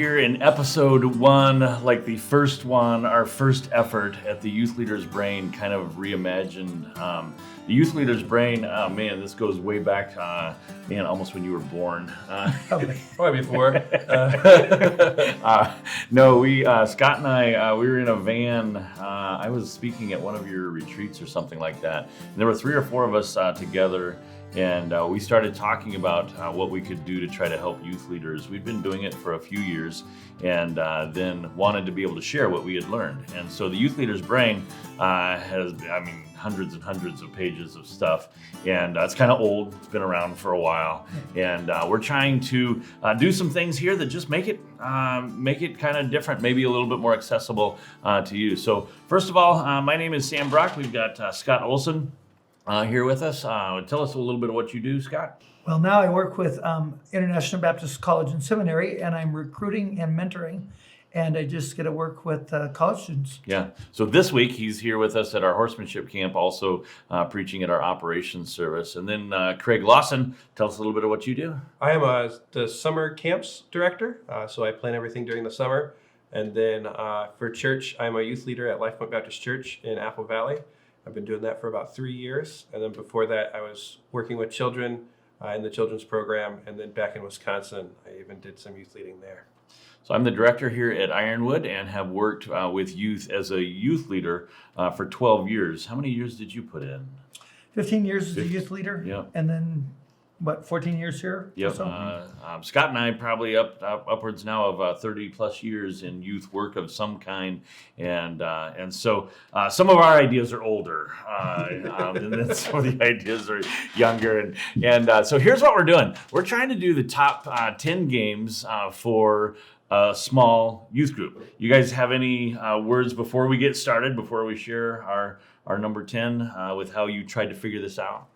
here in episode 1, like the first one, our first effort at the Youth Leader's Brain, kind of reimagined. The Youth Leader's Brain, man, this goes way back, almost when you were born. Probably before. No, Scott and I, we were in a van. I was speaking at one of your retreats or something like that. And there were 3 or 4 of us together. And we started talking about what we could do to try to help youth leaders. We'd been doing it for a few years and then wanted to be able to share what we had learned. And so the Youth Leader's Brain has, hundreds and hundreds of pages of stuff. And it's kind of old. It's been around for a while. And we're trying to do some things here that just make it kind of different, maybe a little bit more accessible to you. So first of all, my name is Sam Brock. We've got Scott Olson here with us. Tell us a little bit of what you do, Scott. Well, now I work with International Baptist College and Seminary, and I'm recruiting and mentoring, and I just get to work with college students. Yeah. So this week he's here with us at our horsemanship camp, also preaching at our operations service. And then Craig Lawson, tell us a little bit of what you do. I am the summer camps director, so I plan everything during the summer. And then for church, I'm a youth leader at Life Point Baptist Church in Apple Valley. I've been doing that for about 3 years. And then before that, I was working with children in the children's program. And then back in Wisconsin, I even did some youth leading there. So I'm the director here at Ironwood and have worked with youth as a youth leader for 12 years. How many years did you put in? 15 years as a youth leader. Yeah. And then, 14 years here? Yep. Scott and I probably upwards now of 30 plus years in youth work of some kind. And so some of our ideas are older and then some of the ideas are younger. And so here's what we're doing. We're trying to do the top 10 games for a small youth group. You guys have any words before we get started, before we share our number 10 with how you tried to figure this out?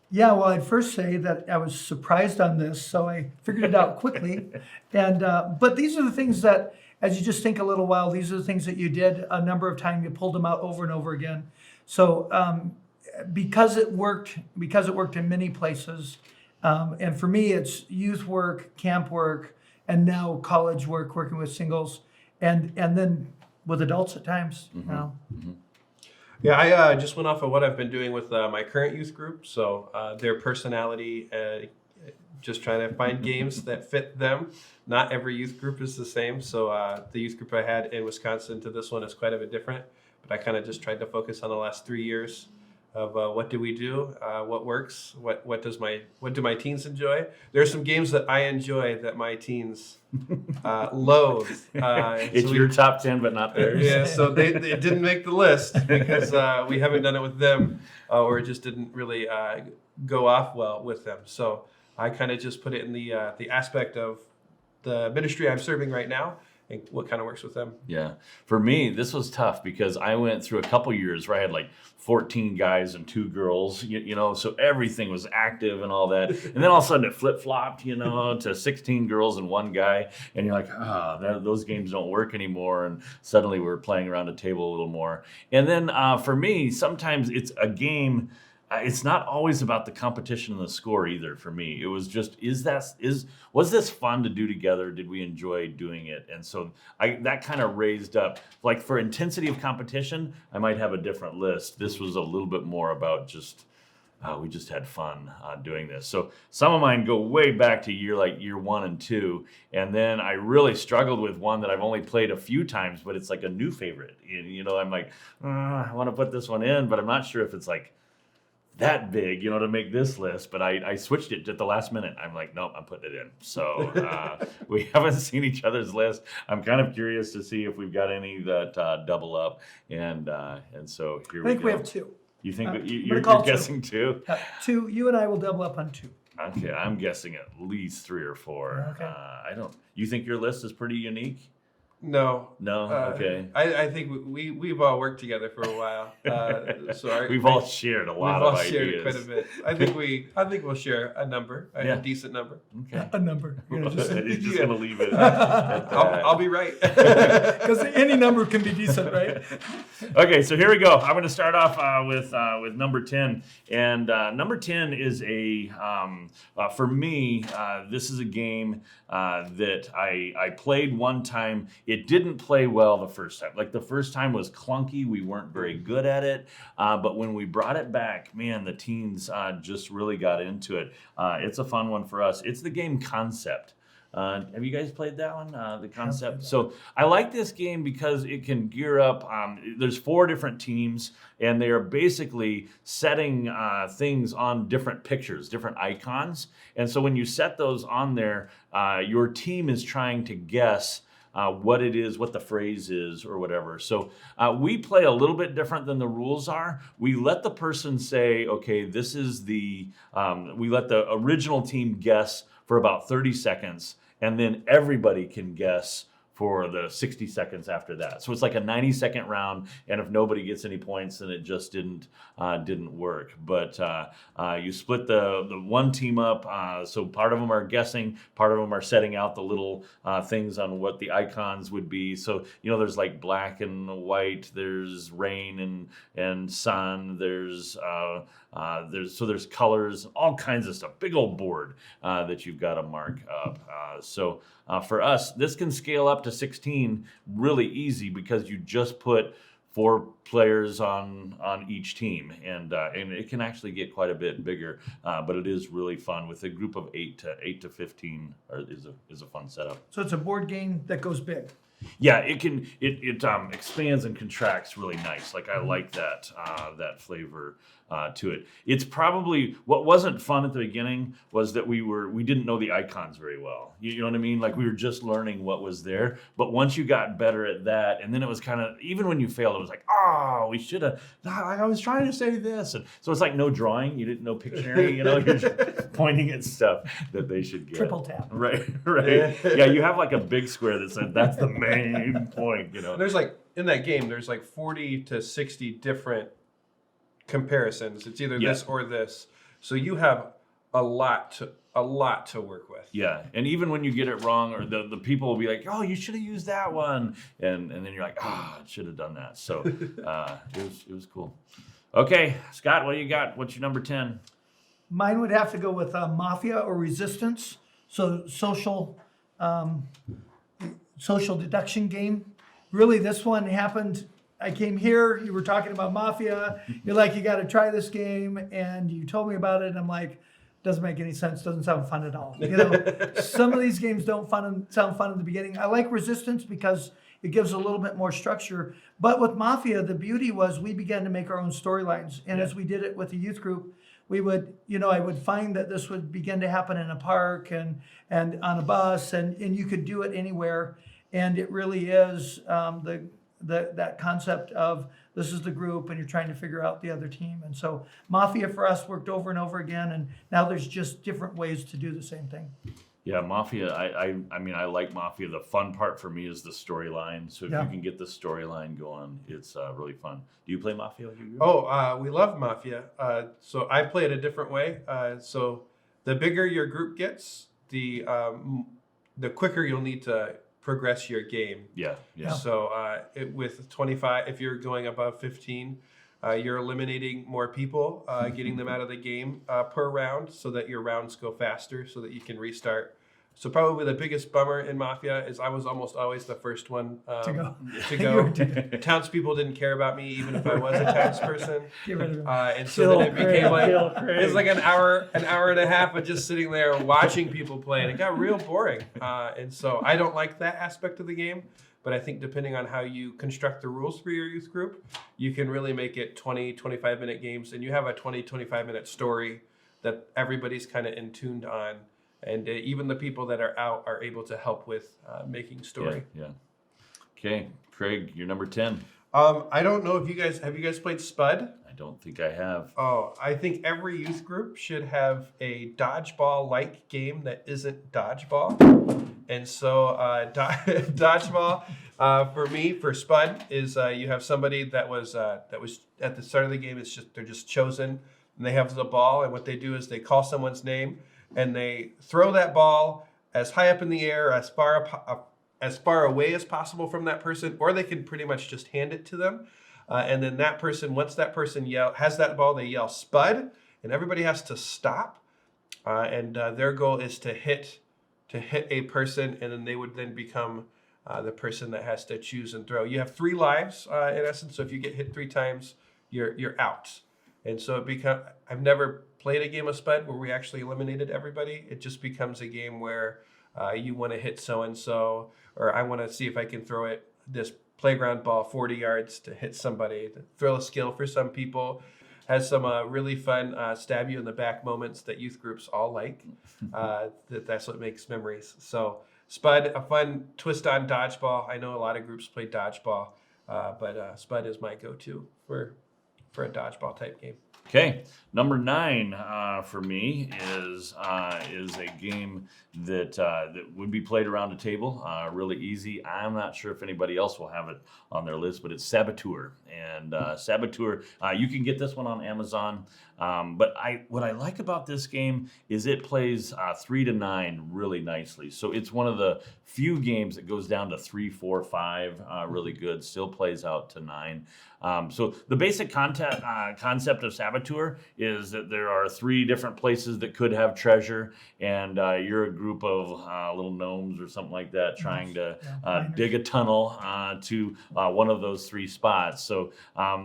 Yeah, well, I'd first say that I was surprised on this, so I figured it out quickly. And but these are the things that, as you just think a little while, these are the things that you did a number of times. You pulled them out over and over again. So because it worked in many places, and for me, it's youth work, camp work, and now college work, working with singles, and then with adults at times. Mm-hmm. You know. Mm-hmm. Yeah, I just went off of what I've been doing with my current youth group. So their personality, just trying to find games that fit them. Not every youth group is the same. So the youth group I had in Wisconsin to this one is quite a bit different. But I kind of just tried to focus on the last 3 years of what do we do, what works, what do my teens enjoy. There's some games that I enjoy that my teens loathe. It's your top 10, but not theirs. Yeah, so they didn't make the list because we haven't done it with them, or it just didn't really go off well with them. So I kind of just put it in the aspect of the ministry I'm serving right now and what kind of works with them. Yeah. For me, this was tough because I went through a couple years where I had like 14 guys and 2 girls, so everything was active and all that. And then all of a sudden it flip-flopped, to 16 girls and 1 guy. And you're like, those games don't work anymore. And suddenly we're playing around a table a little more. And then for me, sometimes it's a game. It's not always about the competition and the score either for me. It was just, was this fun to do together? Did we enjoy doing it? And so that kind of raised up, like for intensity of competition, I might have a different list. This was a little bit more about just, we just had fun doing this. So some of mine go way back to year 1 and 2. And then I really struggled with one that I've only played a few times, but it's like a new favorite. I'm like, I want to put this one in, but I'm not sure if it's like that big, to make this list, but I switched it at the last minute. I'm like, nope, I'm putting it in. So we haven't seen each other's list. I'm kind of curious to see if we've got any that double up, and so here we go. I think we have 2. You think you're guessing 2? 2. You and I will double up on 2. Okay, I'm guessing at least 3 or 4. Okay. You think your list is pretty unique? No. Okay. I think we've all worked together for a while. We've all shared a lot of ideas. Shared quite a bit. I think we'll share a number, a decent number. Okay. A number. You're He's just going to leave it at that. I'll be right. Because any number can be decent, right? Okay, so here we go. I'm going to start off with number 10. And number 10 is for me, this is a game that I played one time. It didn't play well the first time. Like the first time was clunky. We weren't very good at it. But when we brought it back, man, the teens just really got into it. It's a fun one for us. It's the game Concept. Have you guys played that one? The Concept. So I like this game because it can gear up. There's 4 different teams, and they are basically setting things on different pictures, different icons. And so when you set those on there, your team is trying to guess what it is, what the phrase is, or whatever. So we play a little bit different than the rules are. We let the person say, okay, this is we let the original team guess for about 30 seconds, and then everybody can guess for the 60 seconds after that. So it's like a 90-second round, and if nobody gets any points, then it just didn't work. But you split the one team up, so part of them are guessing, part of them are setting out the little things on what the icons would be. So, there's like black and white, there's rain and sun, there's colors, all kinds of stuff. Big old board that you've got to mark up. So for us, this can scale up to 16 really easy because you just put 4 players on each team, and it can actually get quite a bit bigger. But it is really fun with a group of 8 to 15 is a fun setup. So it's a board game that goes big. Yeah, it expands and contracts really nice. Like I like that flavor to it. It's probably what wasn't fun at the beginning was that we didn't know the icons very well. You know what I mean? Like we were just learning what was there. But once you got better at that, and then it was kind of, even when you failed, it was like, oh, we should have. I was trying to say this, and so it's like no drawing. You didn't know Pictionary. You're just pointing at stuff that they should get. Triple tap. Right. Yeah, you have like a big square that said that's the main point. There's like in that game, there's like 40 to 60 different comparisons. It's either this or this. So you have a lot to work with. Yeah, and even when you get it wrong, or the people will be like, "Oh, you should have used that one," and then you're like, "Ah, I should have done that." So it was cool. Okay, Scott, what do you got? What's your number 10? Mine would have to go with Mafia or Resistance. So social deduction game. Really, this one happened. I came here, you were talking about Mafia. You're like, you got to try this game. And you told me about it. And I'm like, doesn't make any sense. Doesn't sound fun at all. Some of these games don't sound fun in the beginning. I like Resistance because it gives a little bit more structure. But with Mafia, the beauty was we began to make our own storylines. And as we did it with the youth group, we would, I would find that this would begin to happen in a park and on a bus, and you could do it anywhere. And it really is that concept of this is the group and you're trying to figure out the other team. And so Mafia for us worked over and over again, and now there's just different ways to do the same thing. Yeah, Mafia, I mean, I like Mafia. The fun part for me is the storyline. So if you can get the storyline going, it's really fun. Do you play Mafia with your group? Oh, we love Mafia. So I play it a different way. So the bigger your group gets, the quicker you'll need to progress your game. Yeah. So with 25, if you're going above 15, you're eliminating more people, getting them out of the game per round so that your rounds go faster so that you can restart. So probably the biggest bummer in Mafia is I was almost always the first one to go. Townspeople didn't care about me even if I was a townsperson. And so then it became like it's like an hour and a half of just sitting there watching people play, and it got real boring. And so I don't like that aspect of the game. But I think depending on how you construct the rules for your youth group, you can really make it 20, 25-minute games, and you have a 20, 25-minute story that everybody's kind of in tuned on. And even the people that are out are able to help with making story. Yeah. Okay, Craig, you're number 10. I don't know if you guys played Spud? I don't think I have. Oh, I think every youth group should have a dodgeball-like game that isn't dodgeball. And so dodgeball, for Spud, is you have somebody that was at the start of the game. They're just chosen, and they have the ball. And what they do is they call someone's name, and they throw that ball as high up in the air, as far away as possible from that person, or they can pretty much just hand it to them. And then that person, once that person has that ball, they yell Spud, and everybody has to stop. And their goal is to hit a person, and then they would then become the person that has to choose and throw. You have 3 lives in essence, so if you get hit 3 times, you're out. And so I've never played a game of Spud where we actually eliminated everybody. It just becomes a game where you want to hit so and so, or I want to see if I can throw this playground ball 40 yards to hit somebody. The thrill of skill for some people. Has some really fun stab you in the back moments that youth groups all like. That's what makes memories. So Spud, a fun twist on dodgeball. I know a lot of groups play dodgeball, but Spud is my go-to for a dodgeball type game. Okay, number 9 for me is a game that would be played around a table, really easy. I'm not sure if anybody else will have it on their list, but it's Saboteur. And Saboteur, you can get this one on Amazon. But what I like about this game is it plays 3 to 9 really nicely. So it's one of the few games that goes down to 3, 4, 5 really good. Still plays out to 9. So the basic concept of Saboteur is that there are 3 different places that could have treasure, and you're a group of little gnomes or something like that trying to dig a tunnel to one of those 3 spots. So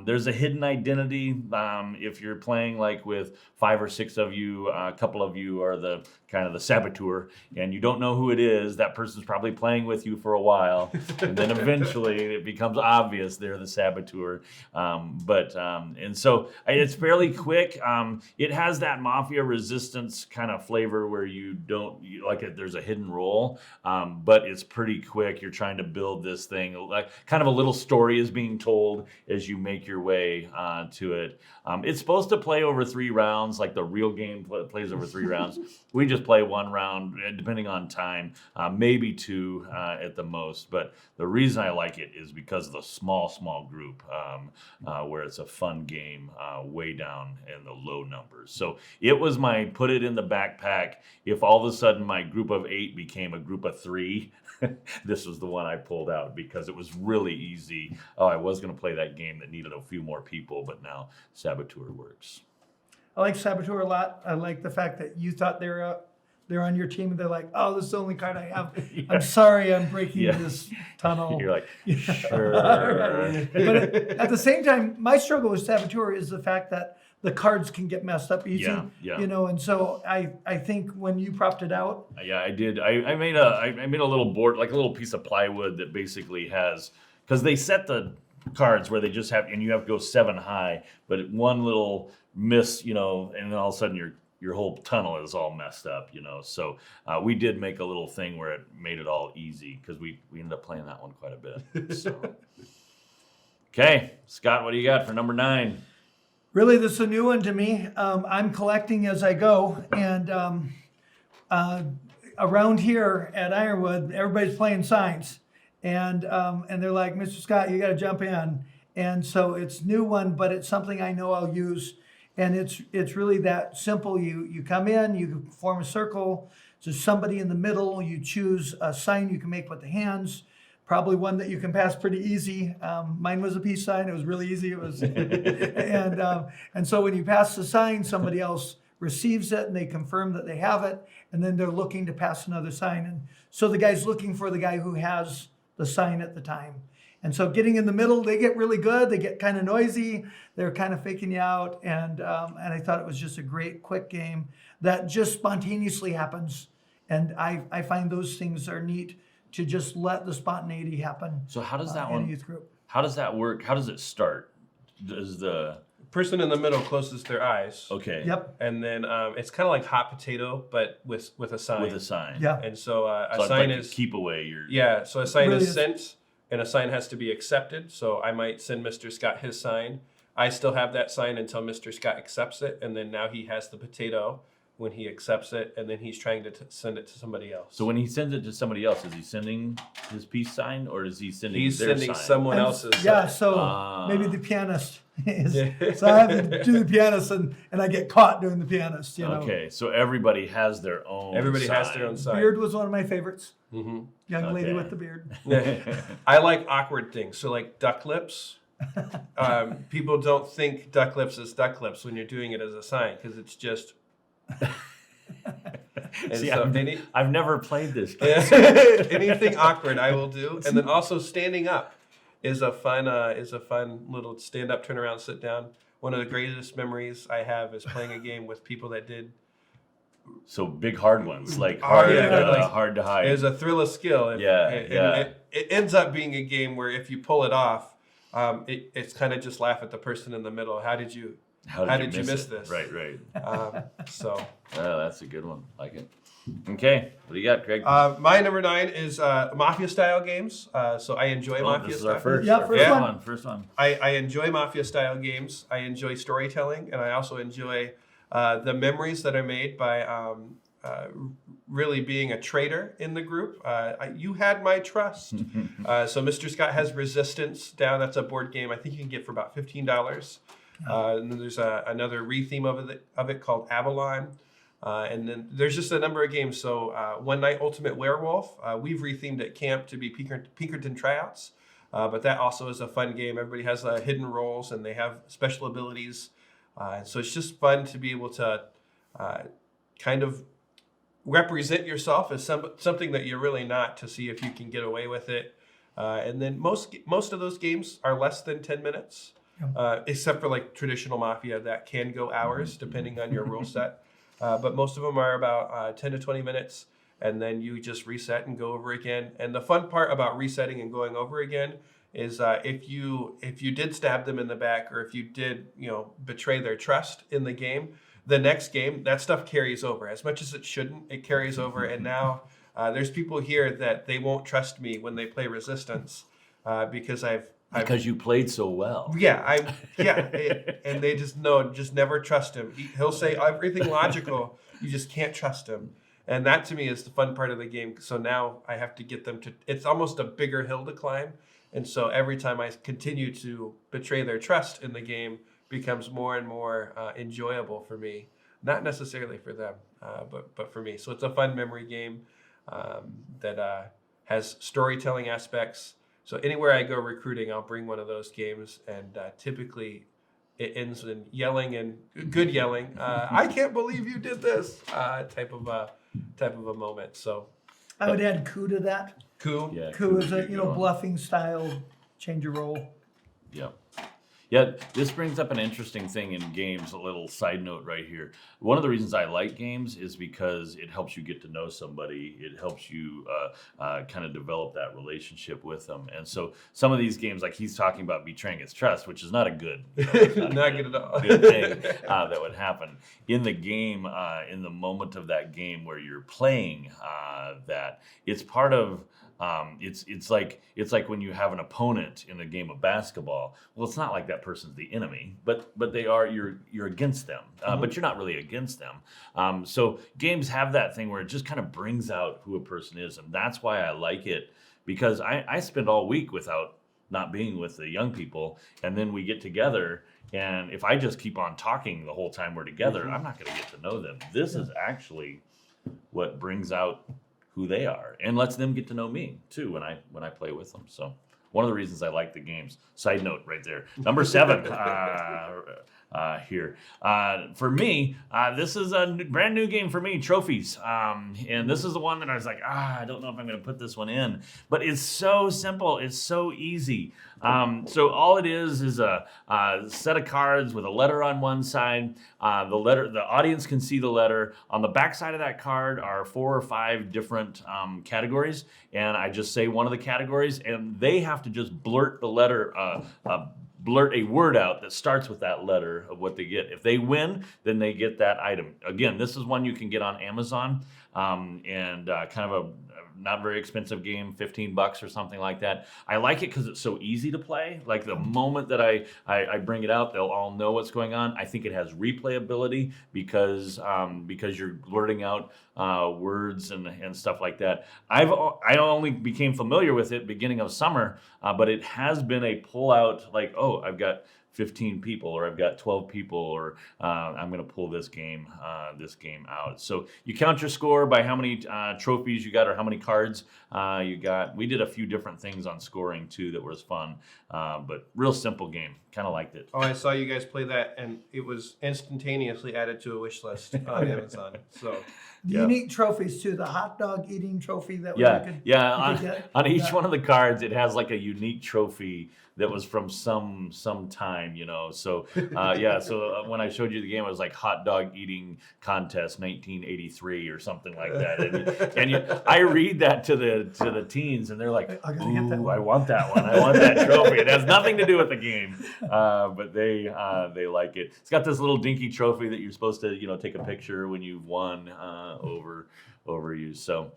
there's a hidden identity. If you're playing like with 5 or 6 of you, a couple of you are the kind of the saboteur, and you don't know who it is. That person's probably playing with you for a while, and then eventually it becomes obvious they're the saboteur. And so it's fairly quick. It has that Mafia Resistance kind of flavor where there's a hidden role, but it's pretty quick. You're trying to build this thing, like kind of a little story is being told as you make your way to it. It's supposed to play over 3 rounds, like the real game plays over 3 rounds. We just play 1 round, depending on time, maybe 2 at the most. But the reason I like it is because of the small group, where it's a fun game way down in the low numbers. So it was my put it in the backpack. If all of a sudden my group of 8 became a group of 3, this was the one I pulled out because it was really easy. Oh, I was going to play that game that needed a few more people, but now Saboteur works. I like Saboteur a lot. I like the fact that you thought they're on your team and they're like, oh, this is the only card I have. Yeah. I'm sorry I'm breaking this tunnel. You're like, sure. But at the same time, my struggle with Saboteur is the fact that the cards can get messed up easy. Yeah. And so I think when you propped it out. Yeah, I did. I made a little board, like a little piece of plywood that basically has, because they set the cards where they just have, and you have to go 7 high, but one little miss, and then all of a sudden your whole tunnel is all messed up, So we did make a little thing where it made it all easy because we ended up playing that one quite a bit. So. Okay, Scott, what do you got for number 9? Really, this is a new one to me. I'm collecting as I go, and around here at Ironwood, everybody's playing signs, and they're like, Mr. Scott, you got to jump in. And so it's a new one, but it's something I know I'll use. And it's really that simple. You come in, you form a circle. There's somebody in the middle. You choose a sign you can make with the hands. Probably one that you can pass pretty easy. Mine was a peace sign. It was really easy. It was, and so when you pass the sign, somebody else receives it and they confirm that they have it, and then they're looking to pass another sign. And so the guy's looking for the guy who has the sign at the time. And so getting in the middle, they get really good. They get kind of noisy. They're kind of faking you out. And I thought it was just a great, quick game that just spontaneously happens. And I find those things are neat to just let the spontaneity happen. So how does that in a youth group. How does that work? How does it start? Does the person in the middle closes their eyes? Okay. Yep. And then it's kind of like hot potato, but with a sign. With a sign. Yeah. And so So a sign like is keep away. So a sign really is sent, and a sign has to be accepted. So I might send Mr. Scott his sign. I still have that sign until Mr. Scott accepts it, and then now he has the potato when he accepts it, and then he's trying to send it to somebody else. So when he sends it to somebody else, is he sending his peace sign, or is he sending He's their sending sign? someone else's Yeah, sign. so maybe the pianist is. Yeah. So I have to do the pianist, and I get caught doing the pianist. You know. Okay, so everybody has their own. Everybody has sign. their own sign. Beard was one of my favorites. Mm-hmm. Young lady Okay. with the beard. I like awkward things. So like duck lips. People don't think duck lips is duck lips when you're doing it as a sign because it's just. And See, so I've never played this game. anything awkward I will do, and then also standing up is a fun little stand up, turn around, sit down. One of the greatest memories I have is playing a game with people that did. So big hard ones, like Oh, hard, yeah, like- hard to hide. It's a thrill of skill. It ends up being a game where if you pull it off, it's kind of just laugh at the person in the middle. How did you miss this? Right. So Oh, that's a good one. Like it. Okay, what do you got, Craig? my number 9 is Mafia style games. So I enjoy Mafia This is style. our first. Yeah, our first first one. First one. I enjoy Mafia style games. I enjoy storytelling, and I also enjoy the memories that are made by really being a traitor in the group. You had my trust. So Mr. Scott has Resistance down. That's a board game I think you can get for about $15. And then there's another retheme of it called Avalon. And then there's just a number of games. So One Night Ultimate Werewolf, we've rethemed at camp to be Pinkerton tryouts. But that also is a fun game. Everybody has hidden roles and they have special abilities. And so it's just fun to be able to kind of represent yourself as something that you're really not, to see if you can get away with it. And then most of those games are less than 10 minutes, except for like traditional Mafia that can go hours depending on your rule set. But most of them are about 10 to 20 minutes, and then you just reset and go over again. And the fun part about resetting and going over again is if you did stab them in the back, or if you did betray their trust in the game, the next game that stuff carries over. As much as it shouldn't, it carries over. And now there's people here that they won't trust me when they play Resistance because Because you played so well. And they just never trust him. He'll say everything logical, you just can't trust him. And that to me is the fun part of the game. So now I have to get them to, it's almost a bigger hill to climb. And so every time I continue to betray their trust in the game becomes more and more enjoyable for me. Not necessarily for them, but for me. So it's a fun memory game that has storytelling aspects. So anywhere I go recruiting, I'll bring one of those games, and typically it ends in yelling and good yelling. I can't believe you did this type of a moment. So I would add coup to that. Coup. Yeah, Coup is a keep going. bluffing style, change your role. Yeah, this brings up an interesting thing in games, a little side note right here. One of the reasons I like games is because it helps you get to know somebody. It helps you kind of develop that relationship with them. And so some of these games, like he's talking about betraying his trust, which is not a good, Not good at all. good thing that would happen. In the game, in the moment of that game where you're playing that, it's part of... it's like when you have an opponent in a game of basketball. Well, it's not like that person's the enemy, but they are. You're against them, but you're not really against them. So games have that thing where it just kind of brings out who a person is, and that's why I like it, because I spend all week without not being with the young people, and then we get together, and if I just keep on talking the whole time we're together, I'm not going to get to know them. This is actually what brings out who they are and lets them get to know me too when I play with them. So one of the reasons I like the games. Side note right there. Number 7 here. For me, this is a brand new game for me, Trophies. And this is the one that I was like, I don't know if I'm going to put this one in. But it's so simple. It's so easy. So all it is a set of cards with a letter on one side. The audience can see the letter. On the back side of that card are 4 or 5 different categories. And I just say one of the categories, and they have to just blurt the letter, blurt a word out that starts with that letter of what they get. If they win, then they get that item. Again, this is one you can get on Amazon, and kind of not very expensive game, $15 or something like that. I like it because it's so easy to play. Like the moment that I bring it out, they'll all know what's going on. I think it has replayability because you're blurting out words and stuff like that. I only became familiar with it beginning of summer, but it has been a pull out, like, oh, I've got 15 people, or I've got 12 people, or I'm going to pull this game out. So you count your score by how many trophies you got or how many cards you got. We did a few different things on scoring too that was fun, but real simple game. Kind of liked it. Oh, I saw you guys play that, and it was instantaneously added to a wish list on Amazon. So unique trophies too. The hot dog eting trophy that on each one of the cards, it has like a unique trophy that was from some time, So so when I showed you the game, it was like hot dog eating contest 1983 or something like that. And I read that to the teens, and they're like, "Ooh, I want that one. I want that trophy." It has nothing to do with the game, but they like it. It's got this little dinky trophy that you're supposed to take a picture when you've won over you. So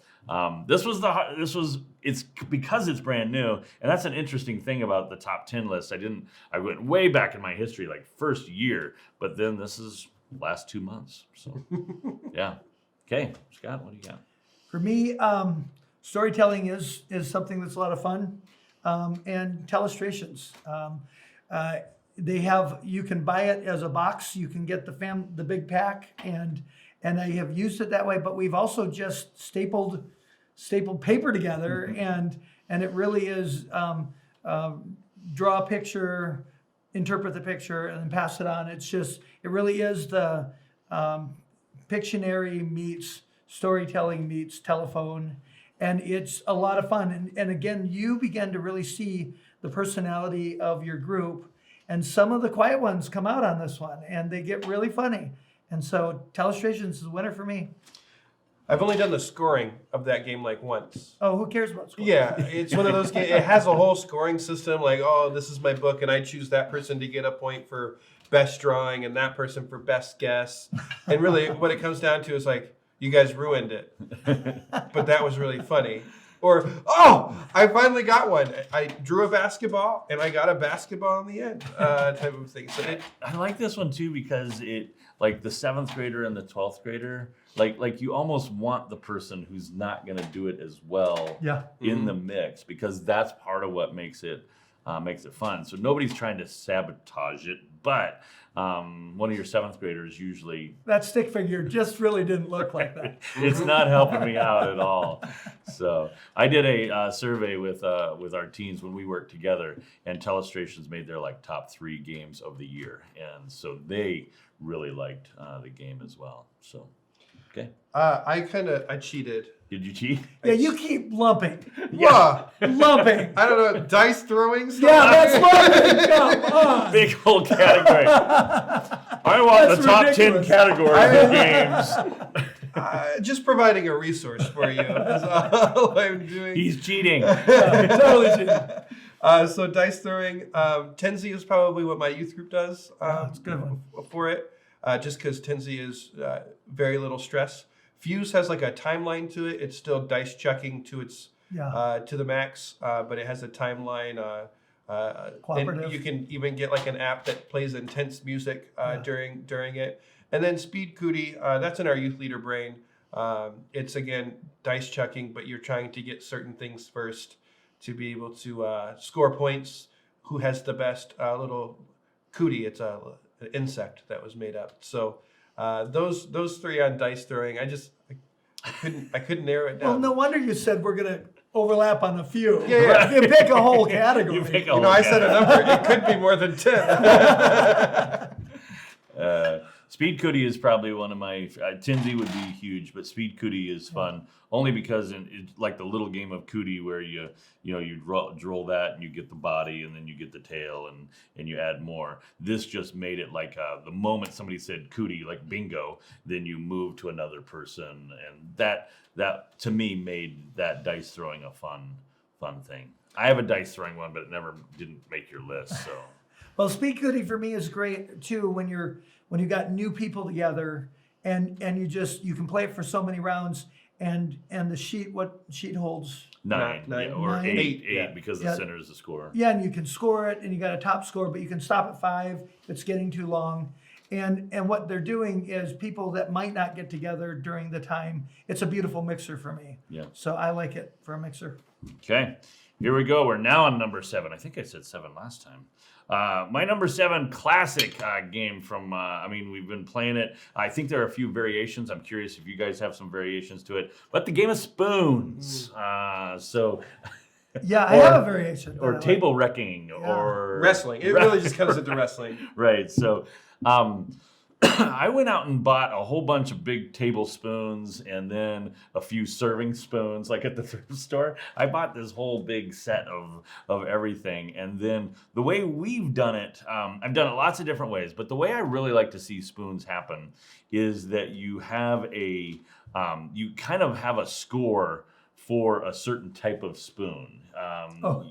it's because it's brand new, and that's an interesting thing about the top 10 list. I went way back in my history, like first year, but then this is last 2 months. So yeah. Okay, Scott, what do you got? For me, storytelling is something that's a lot of fun, and telestrations. You can buy it as a box. You can get the big pack, and I have used it that way. But we've also just stapled paper together, and it really is draw a picture, interpret the picture, and then pass it on. It really is the Pictionary meets storytelling meets telephone, and it's a lot of fun. And again, you begin to really see the personality of your group, and some of the quiet ones come out on this one, and they get really funny. And so telestrations is a winner for me. I've only done the scoring of that game like once. Oh, who cares about scoring? Yeah, it's one of those games. It has a whole scoring system, like, oh, this is my book, and I choose that person to get a point for best drawing and that person for best guess. And really, what it comes down to is like, you guys ruined it. But that was really funny. Or, oh, I finally got one. I drew a basketball, and I got a basketball in the end, type of thing. So I like this one, too, because like the 7th grader and the 12th grader, like you almost want the person who's not going to do it as well in the mix, because that's part of what makes it fun. So nobody's trying to sabotage it, but one of your 7th graders usually... That stick figure just really didn't look like that. It's not helping me out at all. So I did a survey with our teens when we worked together, and Telestrations made their top 3 games of the year, and so they really liked the game as well. So, okay. I cheated. Did you cheat? Yeah, you keep lumping. Yeah. Lumping. I don't know, dice throwing stuff? Yeah, that's lumping. Come on. Big whole category. I want That's the top ridiculous. 10 categories of games. Just providing a resource for you. That's all I'm doing. He's cheating. Totally cheating. So dice throwing, Tenzi is probably what my youth group does. That's a good one. For it, just because Tenzi is very little stress. Fuse has like a timeline to it. It's still dice checking to its to the max, but it has a timeline. And you can even get like an app that plays intense music during it. And then Speedcootie, that's in our youth leader brain. It's again dice checking, but you're trying to get certain things first to be able to score points. Who has the best little cootie? It's an insect that was made up. So those 3 on dice throwing, I couldn't narrow it down. Well, no wonder you said we're gonna overlap on a few. Yeah. You pick a whole category. I said a number. It could be more than 10. Speedcootie is probably one of my... Tenzi would be huge, but Speedcootie is fun only because it's like the little game of Cootie where you roll that and you get the body and then you get the tail and you add more. This just made it like the moment somebody said Cootie, like bingo, then you move to another person, and that to me made that dice throwing a fun thing. I have a dice throwing one, but it never didn't make your list. So Well, Speedcootie for me is great too when you got new people together and you can play it for so many rounds, and the sheet, what sheet holds? 9, Nine. yeah, or Nine. 8, Yeah. because Yeah. the center is the score. Yeah, and you can score it, and you got a top score, but you can stop at 5 if it's getting too long. And what they're doing is people that might not get together during the time, it's a beautiful mixer for me. Yeah. So I like it for a mixer. Okay, here we go. We're now on number 7. I think I said 7 last time. My number 7 classic game from, we've been playing it. I think there are a few variations. I'm curious if you guys have some variations to it. But the game of spoons. Yeah, I have a variation. Or that I table wrecking, Yeah. or Wrestling. It really just comes into wrestling. Right. So I went out and bought a whole bunch of big tablespoons and then a few serving spoons, like at the thrift store. I bought this whole big set of everything. And then the way we've done it, I've done it lots of different ways, but the way I really like to see spoons happen is that you have you kind of have a score for a certain type of spoon.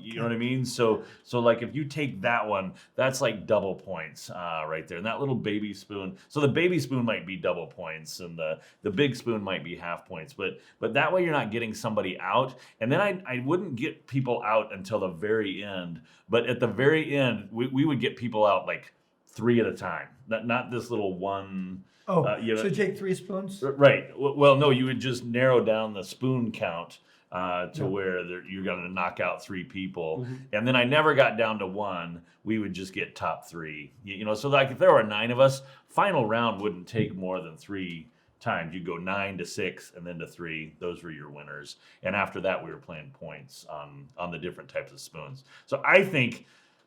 You know what I mean? So like if you take that one, that's like double points right there. And that little baby spoon, so the baby spoon might be double points and the big spoon might be half points. But that way you're not getting somebody out. And then I wouldn't get people out until the very end. But at the very end, we would get people out like 3 at a time. Not this little one. Oh, you know, so take 3 spoons? Right. Well, no, you would just narrow down the spoon count to where you're going to knock out 3 people. Mm-hmm. And then I never got down to 1. We would just get top 3. So like if there were 9 of us, final round wouldn't take more than 3 times. You'd go 9 to 6 and then to 3. Those were your winners. And after that, we were playing points on the different types of spoons. So I think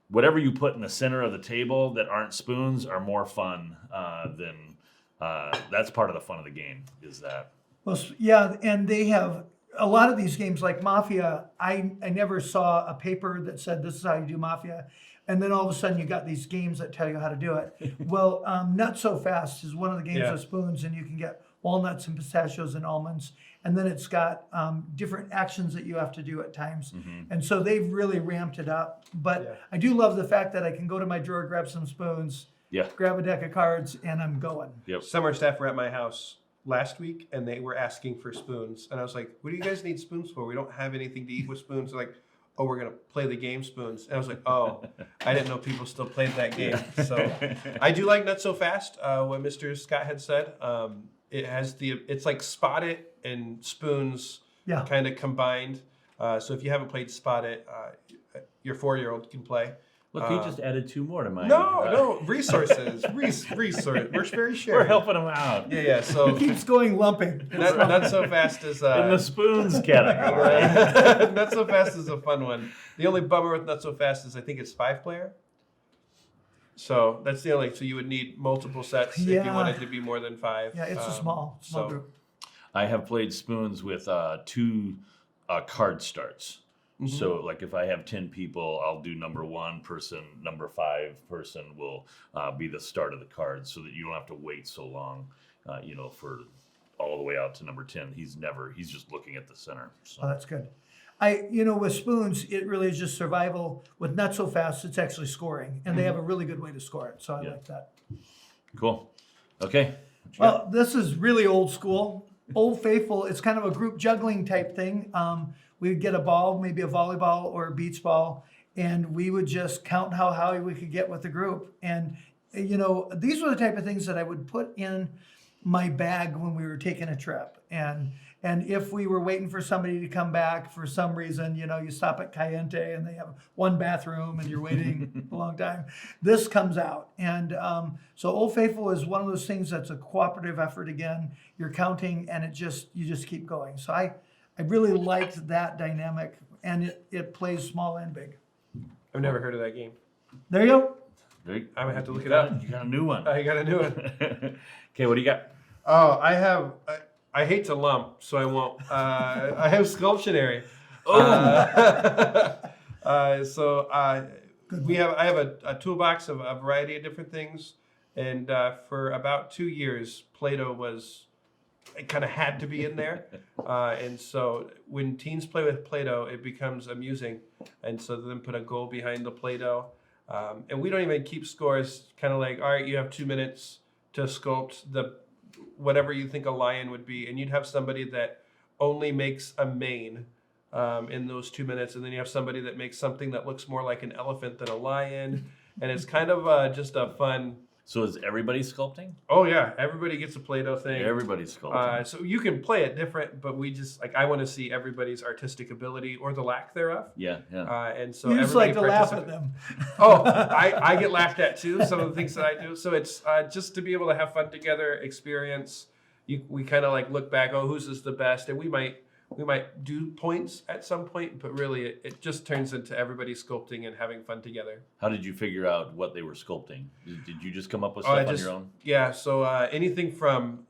whatever you put in the center of the table that aren't spoons are more fun than... that's part of the fun of the game, is that. Well, yeah, and they have a lot of these games like Mafia. I never saw a paper that said this is how you do Mafia. And then all of a sudden you got these games that tell you how to do it. Well, Not So Fast is one of the games Yeah. of spoons, and you can get walnuts and pistachios and almonds. And then it's got different actions that you have to do at times. Mm-hmm. And so they've really ramped it up. But Yeah. I do love the fact that I can go to my drawer, grab some spoons, Yeah. grab a deck of cards, and I'm going. Yep. Summer staff were at my house last week, and they were asking for spoons. And I was like, what do you guys need spoons for? We don't have anything to eat with spoons. They're like, oh, we're going to play the game spoons. And I was like, oh, I didn't know people still played that game. So I do like Not So Fast, what Mr. Scott had said. It's like Spot It and spoons Yeah. kind of combined. So if you haven't played Spot It, your 4-year-old can play. Look, he just added 2 more to mine. No, resources. Resource. We're very sharing. We're helping him out. Yeah. So Keeps going lumping. not so fast as In the spoons category. Not So Fast is a fun one. The only bummer with Not So Fast is I think it's 5-player. So that's the only. So you would need multiple sets if you Yeah. wanted to be more than 5. Yeah, it's a small group. I have played spoons with 2 card starts. Mm-hmm. So, like, if I have 10 people, I'll do number 1 person, number 5 person will be the start of the card, so that you don't have to wait so long, for all the way out to number 10. He's just looking at the center. So. Oh, that's good. With spoons, it really is just survival. With Not So Fast, it's actually scoring, and they have a really good way to score it. So I like that. Cool. Okay. Well, this is really old school. Old Faithful, it's kind of a group juggling type thing. We would get a ball, maybe a volleyball or a beach ball, and we would just count how high we could get with the group. And, these were the type of things that I would put in my bag when we were taking a trip. And if we were waiting for somebody to come back for some reason, you stop at Cayente and they have 1 bathroom and you're waiting a long time, this comes out. And so Old Faithful is one of those things that's a cooperative effort again. You're counting and you just keep going. So I really liked that dynamic, and it plays small and big. I've never heard of that game. There you go. I would have to look it up. You got a new one. I got to do it. Okay, what do you got? Oh, I have. I hate to lump, so I won't. I have Sculptionary. I have a toolbox of a variety of different things, and for about 2 years, Play-Doh it kind of had to be in there, and so when teens play with Play-Doh, it becomes amusing, and so then put a goal behind the Play-Doh, and we don't even keep scores. Kind of like, all right, you have 2 minutes to sculpt whatever you think a lion would be, and you'd have somebody that only makes a mane in those 2 minutes, and then you have somebody that makes something that looks more like an elephant than a lion, and it's kind of just a fun. So is everybody sculpting? Oh yeah, everybody gets a Play-Doh thing. Everybody's sculpting. So you can play it different, but we just I want to see everybody's artistic ability or the lack thereof. Yeah. And so You just like to laugh at participates. them. Oh, I get laughed at too. Some of the things that I do. So it's just to be able to have fun together, experience. We kind of like look back. Oh, whose is the best? And we might do points at some point, but really it just turns into everybody sculpting and having fun together. How did you figure out what they were sculpting? Did you just come up with stuff on your own? Yeah. So anything from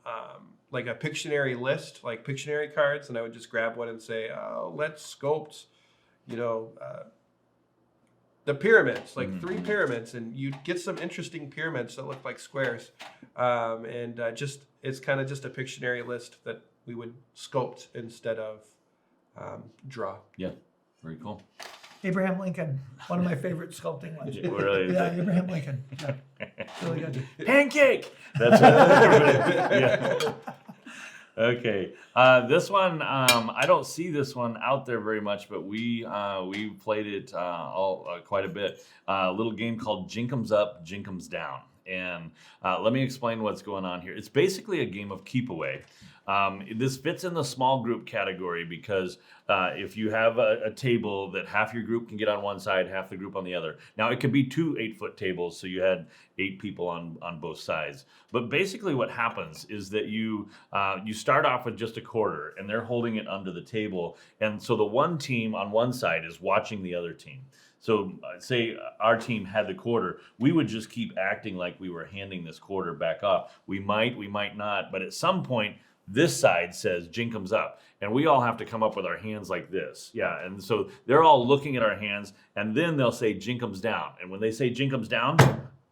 like a Pictionary list, like Pictionary cards, and I would just grab one and say, oh, let's sculpt, the pyramids, like 3 pyramids, and you'd get some interesting pyramids that look like squares. It's kind of just a Pictionary list that we would sculpt instead of draw. Yeah, very cool. Abraham Lincoln, one of my favorite sculpting ones. Really? Yeah, Abraham Lincoln. Yeah. Really good. Pancake. That's what. Yeah. Okay. This one, I don't see this one out there very much, but we played it quite a bit. A little game called Jenkems Up, Jenkems Down. And let me explain what's going on here. It's basically a game of keep away. This fits in the small group category because if you have a table that half your group can get on one side, half the group on the other. Now, it could be 2 8-foot tables, so you had 8 people on both sides. But basically what happens is that you start off with just a quarter, and they're holding it under the table. And so the one team on one side is watching the other team. So say our team had the quarter, we would just keep acting like we were handing this quarter back off. We might not, but at some point, this side says Jenkems up, and we all have to come up with our hands like this. Yeah, and so they're all looking at our hands, and then they'll say Jenkems down. And when they say Jenkems down,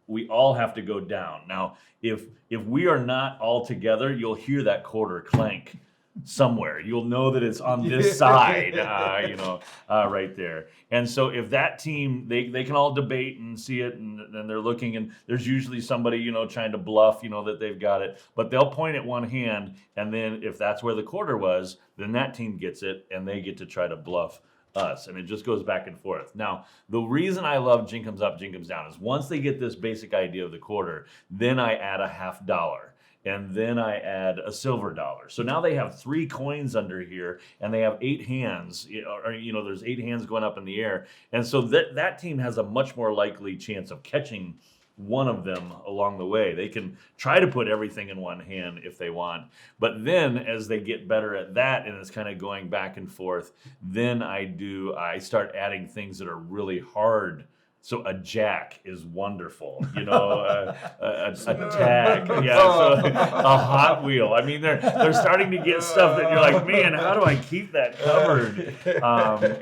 we all have to go down. Now, if we are not all together, you'll hear that quarter clank somewhere. You'll know that it's on this side, right there. And so if that team, they can all debate and see it, and they're looking, and there's usually somebody, trying to bluff, that they've got it. But they'll point at one hand, and then if that's where the quarter was, then that team gets it, and they get to try to bluff us. And it just goes back and forth. Now, the reason I love Jenkems Up, Jenkems Down is once they get this basic idea of the quarter, then I add a $50. And then I add a silver dollar. So now they have 3 coins under here, and they have 8 hands. There's 8 hands going up in the air, and so that team has a much more likely chance of catching one of them along the way. They can try to put everything in one hand if they want, but then as they get better at that, and it's kind of going back and forth, then I start adding things that are really hard. So a jack is wonderful, a tag, yeah, so a Hot Wheel. I mean, they're starting to get stuff that you're like, man, how do I keep that covered?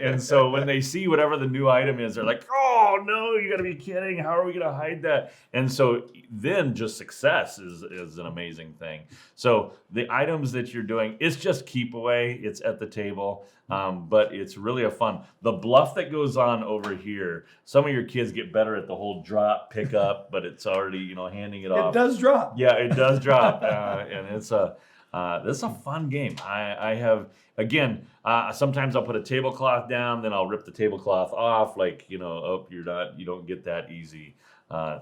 And so when they see whatever the new item is, they're like, oh no, you got to be kidding! How are we going to hide that? And so then just success is an amazing thing. So the items that you're doing, it's just keep away. It's at the table. But it's really a fun. The bluff that goes on over here, some of your kids get better at the whole drop, pick up, but it's already, handing it off. It does drop. Yeah, it does drop. And it's a fun game. I have, again, sometimes I'll put a tablecloth down, then I'll rip the tablecloth off, you don't get that easy.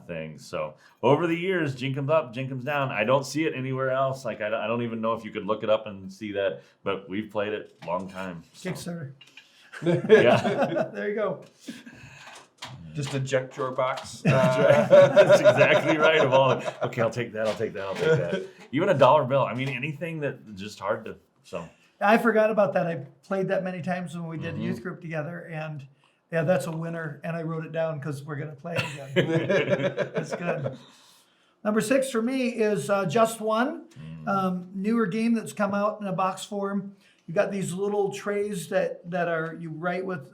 Things. So over the years, Jenkems Up, Jenkems Down, I don't see it anywhere else. I don't even know if you could look it up and see that, but we've played it a long time. So. Kickstarter. Yeah. There you go. Just a junk drawer box. That's right. That's exactly right. Okay, I'll take that. Even a dollar bill. I mean, anything that's just hard to. So. I forgot about that. I played that many times when we did youth group together, and yeah, that's a winner, and I wrote it down because we're going to play it again. That's good. Number 6 for me is Just One, newer game that's come out in a box form. You got these little trays that are you write with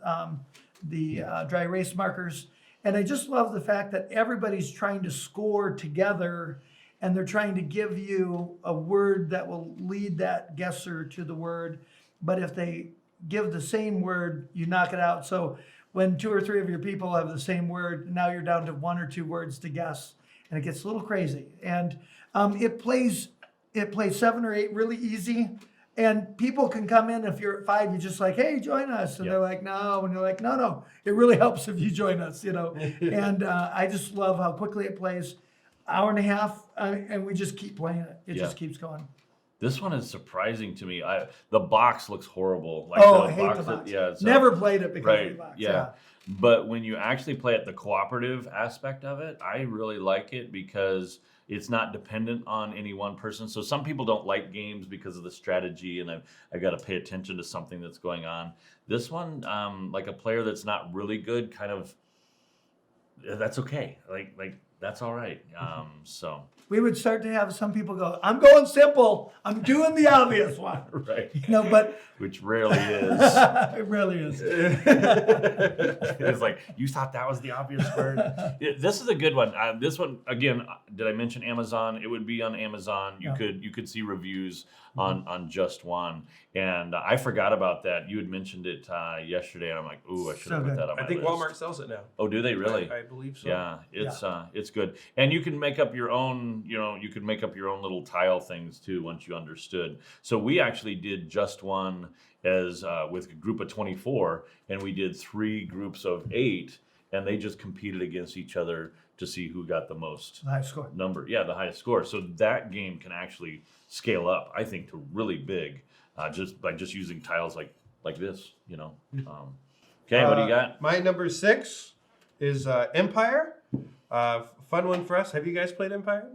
the dry erase markers, and I just love the fact that everybody's trying to score together, and they're trying to give you a word that will lead that guesser to the word. But if they give the same word, you knock it out. So when 2 or 3 of your people have the same word, now you're down to 1 or 2 words to guess, and it gets a little crazy. And it plays 7 or 8 really easy And people can come in if you're at 5, you're just like, hey, join us. And Yeah. they're like, no. And you're like, no. It really helps if you join us, And I just love how quickly it plays. Hour and a half, and we just keep playing it. It just keeps going. This one is surprising to me. The box looks horrible. Like I hate the box. It's Never played it because of the box. Yeah. But when you actually play it, the cooperative aspect of it, I really like it because it's not dependent on any one person. So some people don't like games because of the strategy, and I've got to pay attention to something that's going on. This one, like a player that's not really good, kind of, that's okay. Like that's all right. So we would start to have some people go, I'm going simple. I'm doing the obvious one. right, But which rarely is. it really is. It's like, you thought that was the obvious word? This is a good one. This one, again, did I mention Amazon? It would be on Amazon. You could see reviews on Just One. And I forgot about that. You had mentioned it yesterday, and I'm like, ooh, I should have put that on my I think list. Walmart sells it now. Oh, do they really? I believe so. Yeah, it's good. And you can make up your own, you could make up your own little tile things too once you understood. So we actually did Just One as with a group of 24, and we did 3 groups of 8, and they just competed against each other to see who got the most High score. number. Yeah, the highest score. So that game can actually scale up, I think, to really big, just by just using tiles like this. Okay, what do you got? My number 6 is Empire. Fun one for us. Have you guys played Empire?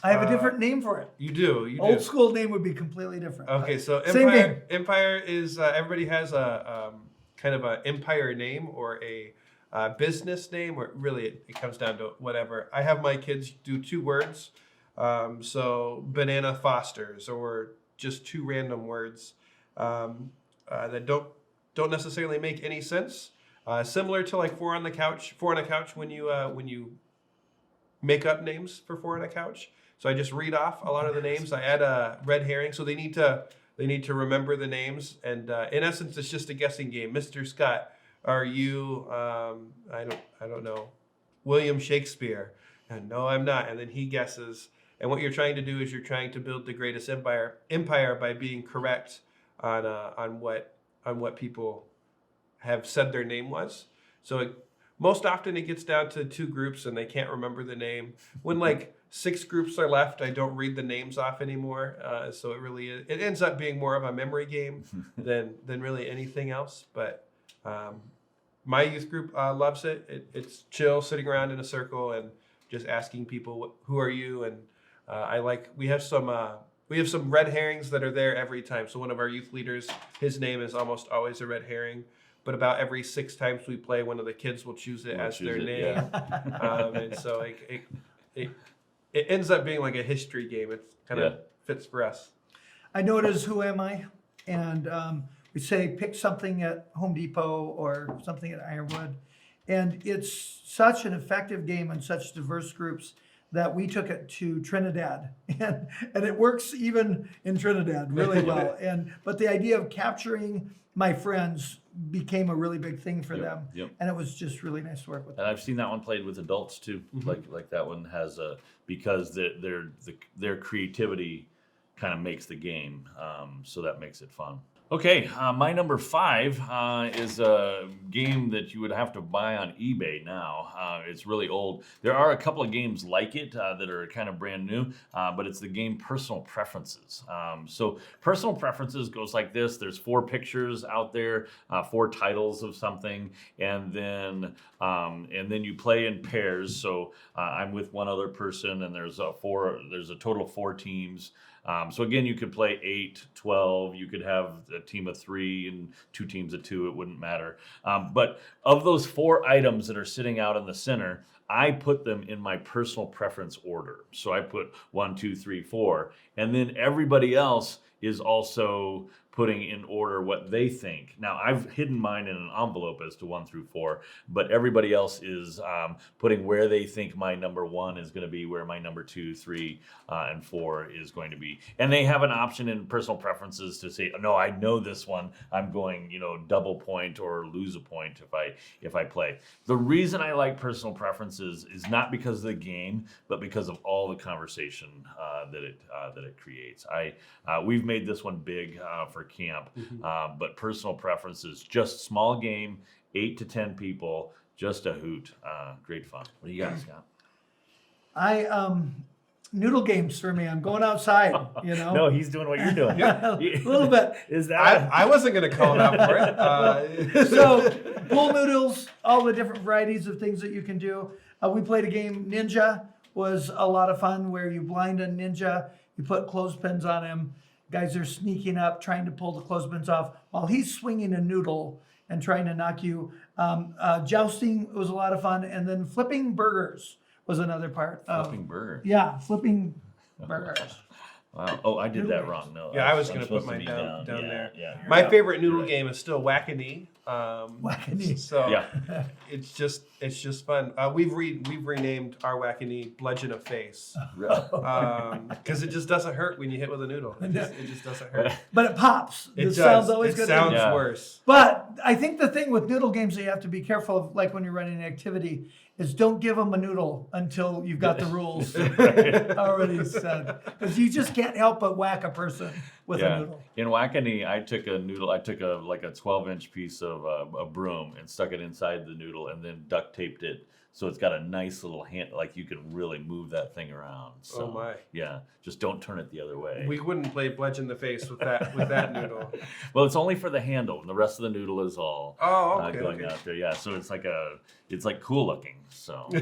I have a different name for it. You do. Old school name would be completely different. Okay, so Same game. Empire is everybody has a kind of an empire name or a business name, or really it comes down to whatever. I have my kids do 2 words, so Banana Fosters, or just 2 random words that don't necessarily make any sense. Similar to like Four on a Couch when you make up names for Four on a Couch. So I just read off a lot of the names. I add a red herring, so they need to remember the names. And in essence, it's just a guessing game. Mr. Scott, are you? I don't know. William Shakespeare? And no, I'm not. And then he guesses. And what you're trying to do is you're trying to build the greatest empire by being correct on what people have said their name was. So most often it gets down to 2 groups and they can't remember the name. When like 6 groups are left, I don't read the names off anymore. So it ends up being more of a memory game than really anything else. But my youth group loves it. It's chill, sitting around in a circle and just asking people, who are you? And we have some red herrings that are there every time. So one of our youth leaders, his name is almost always a red herring. But about every 6 times we play, one of the kids will choose it as their name. Yeah. And so it ends up being like a history game. It kind of fits for us. I know it is Who Am I? And we say pick something at Home Depot or something at Ironwood. And it's such an effective game in such diverse groups that we took it to Trinidad. And it works even in Trinidad really well. But the idea of capturing my friends became a really big thing for them. Yep. And it was just really nice to work with them. And I've seen that one played with adults too. Like that one has because their creativity kind of makes the game, so that makes it fun. Okay, my number 5 is a game that you would have to buy on eBay now. It's really old. There are a couple of games like it that are kind of brand new, but it's the game Personal Preferences. So Personal Preferences goes like this. There's 4 pictures out there, 4 titles of something, and then you play in pairs. So I'm with one other person, and there's a total of 4 teams. So again, you could play 8, 12. You could have a team of 3 and 2 teams of 2. It wouldn't matter. But of those 4 items that are sitting out in the center, I put them in my personal preference order. So I put 1, 2, 3, 4. And then everybody else is also putting in order what they think. Now, I've hidden mine in an envelope as to 1 through 4, but everybody else is putting where they think my number 1 is going to be, where my number 2, 3, and 4 is going to be. And they have an option in personal preferences to say, no, I know this one. I'm going, double point or lose a point if I play. The reason I like personal preferences is not because of the game, but because of all the conversation that it creates. We've made this one big for camp, but personal preference is just small game, 8 to 10 people, just a hoot. Great fun. What do you got, Scott? Noodle games for me. I'm going outside, you know. No, he's doing what you're doing. A little bit. Is that? I wasn't going to call it out for it. So, pool noodles, all the different varieties of things that you can do. We played a game, Ninja, was a lot of fun, where you blind a ninja, you put clothespins on him. Guys are sneaking up, trying to pull the clothespins off while he's swinging a noodle and trying to knock you. Jousting was a lot of fun. And then flipping burgers was another part. Flipping burgers. Yeah, flipping burgers. Wow. Oh, I did that wrong. No. Yeah, I was going to put mine down there. My favorite noodle game is still Whack-A-Knee. Whack-A-Knee. So Yeah. it's just fun. We've renamed our Whack-A-Knee Bludgeon of Face because it just doesn't hurt when you hit with a noodle. It just doesn't hurt. But it pops. It does. Sounds always good. It sounds worse. But I think the thing with noodle games that you have to be careful of, like when you're running an activity, is don't give them a noodle until you've got the rules already said. Because you just can't help but whack a person with a noodle. In Whack-A-Knee, I took a noodle. I took a 12-inch piece of a broom and stuck it inside the noodle, and then duct taped it so it's got a nice little hand, like you can really move that thing around. So, Oh my! Yeah, just don't turn it the other way. We wouldn't play Bludgeon the Face with that noodle. Well, it's only for the handle, and the rest of the noodle is all going out there. Yeah, so it's like cool looking. So, what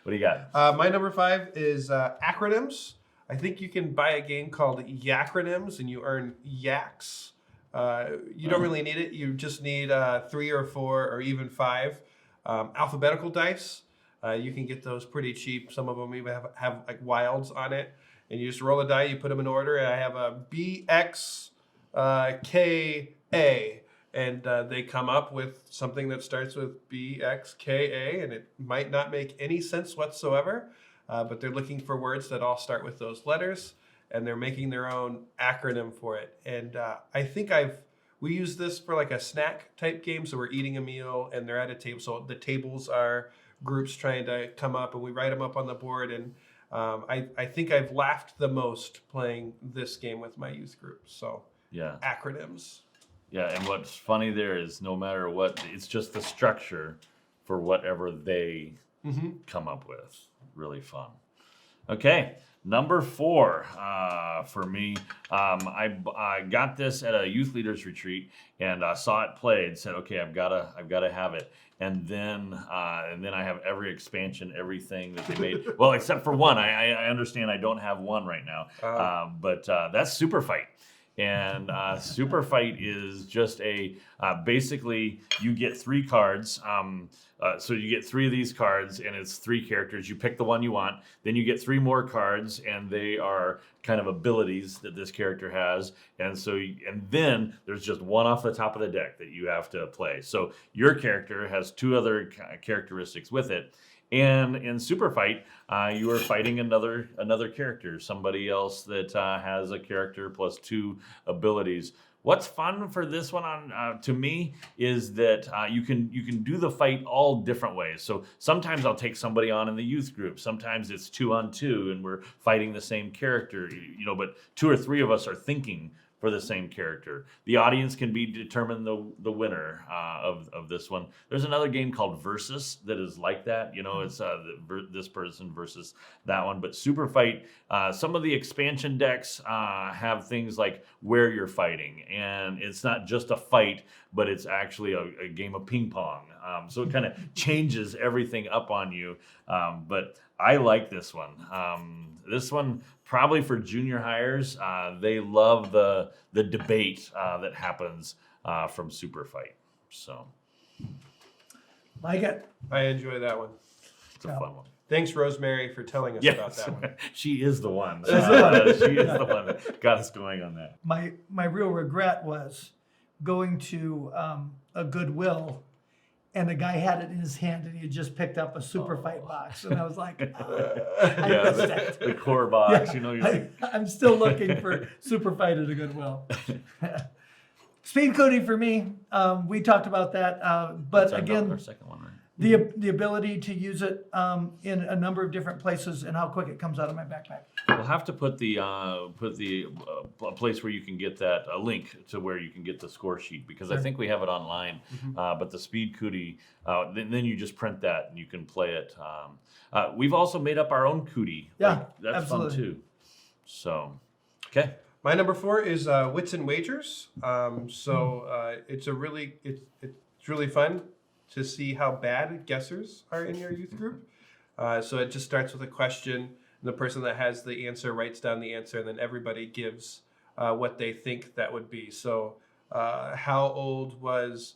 do you got? My number 5 is Acronymns. I think you can buy a game called Acronymns, and you earn yaks. You don't really need it. You just need 3 or 4 or even 5 alphabetical dice. You can get those pretty cheap. Some of them even have like wilds on it. And you just roll a die, you put them in order. And I have a B, X, K, A. And they come up with something that starts with B, X, K, A. And it might not make any sense whatsoever. But they're looking for words that all start with those letters. And they're making their own acronym for it. And I think we use this for like a snack type game. So we're eating a meal and they're at a table. So the tables are groups trying to come up and we write them up on the board. And I think I've laughed the most playing this game with my youth group. So Yeah. Acronymns. Yeah, and what's funny there is no matter what, it's just the structure for whatever they come up with. Really fun. Okay, number 4 for me. I got this at a youth leaders retreat and saw it played. Said, okay, I've gotta have it. And then I have every expansion, everything that they made. Well, except for one. I understand I don't have one right now. But that's Super Fight. And Super Fight is just basically you get 3 cards. So you get 3 of these cards and it's 3 characters. You pick the one you want. Then you get 3 more cards and they are kind of abilities that this character has. And then there's just one off the top of the deck that you have to play. So your character has 2 other characteristics with it. And in Super Fight, you are fighting another character, somebody else that has a character plus 2 abilities. What's fun for this one to me is that you can do the fight all different ways. So sometimes I'll take somebody on in the youth group. Sometimes it's 2-on-2 and we're fighting the same character. But 2 or 3 of us are thinking for the same character. The audience can determine the winner of this one. There's another game called Versus that is like that. It's this person versus that one. But Super Fight, some of the expansion decks have things like where you're fighting. And it's not just a fight, but it's actually a game of ping pong. So it kind of changes everything up on you. But I like this one. This one, probably for junior hires, they love the debate that happens from Super Fight. So, Like it. I enjoy that one. it's a fun one. Thanks, Rosemary, for telling us about that one. She is the one. She is the one that got us going on that. My real regret was going to a Goodwill, and the guy had it in his hand, and he had just picked up a Super Fight box, and I was like, I missed it. The core box. You're I'm still looking for Super Fight at a Goodwill. Speedcootie for me, we talked about that, but our again, our second one, right? the ability to use it in a number of different places and how quick it comes out of my backpack. We'll have to put the a place where you can get that, a link to where you can get the score sheet, because I think we have it online. But the Speedcootie, then you just print that and you can play it. We've also made up our own Cootie. Yeah, that's absolutely. fun too. So, okay. My number 4 is Whitson Wagers. It's really fun to see how bad guessers are in your youth group. So it just starts with a question, and the person that has the answer writes down the answer, and then everybody gives what they think that would be. So how old was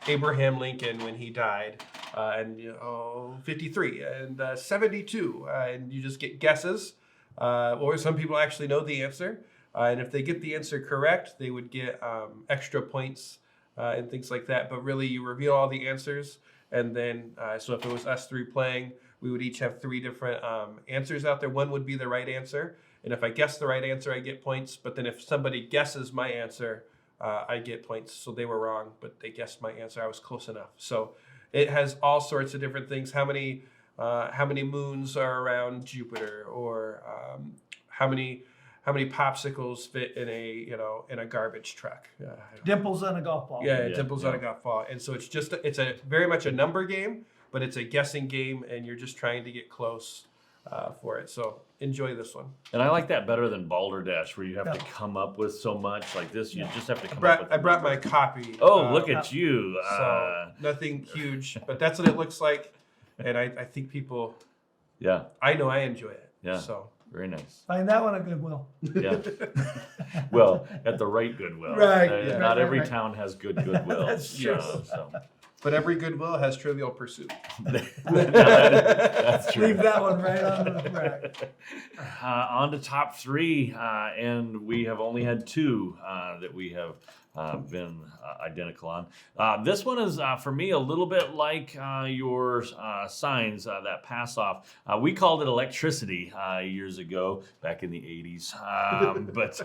Abraham Lincoln when he died? 53 and 72, and you just get guesses. Or some people actually know the answer, and if they get the answer correct, they would get extra points and things like that. But really, you reveal all the answers, and then so if it was us 3 playing, we would each have 3 different answers out there. One would be the right answer, and if I guess the right answer, I get points. But then if somebody guesses my answer, I get points. So they were wrong, but they guessed my answer. I was close enough. So it has all sorts of different things. How many moons are around Jupiter, or how many popsicles fit in a garbage truck? Dimples on a golf ball. Dimples on a golf ball. And so it's a very much a number game, but it's a guessing game, and you're just trying to get close for it. So enjoy this one. And I like that better than Balderdash, where you have to come up with so much. Like this, you just have to come up with. I brought my copy. Oh, look at you! So nothing huge, but that's what it looks like. And I think people, I know I enjoy it. Yeah. So very nice. Find that one at Goodwill. Yeah. Well, at the right Goodwill. Right. Not every right. town has good Goodwill. That's true. So. But every Goodwill has Trivial Pursuit. That's true. Leave that one right on the rack. On to top 3, and we have only had 2 that we have been identical on. This one is, for me, a little bit like your signs that pass off. We called it electricity years ago, back in the 80s. But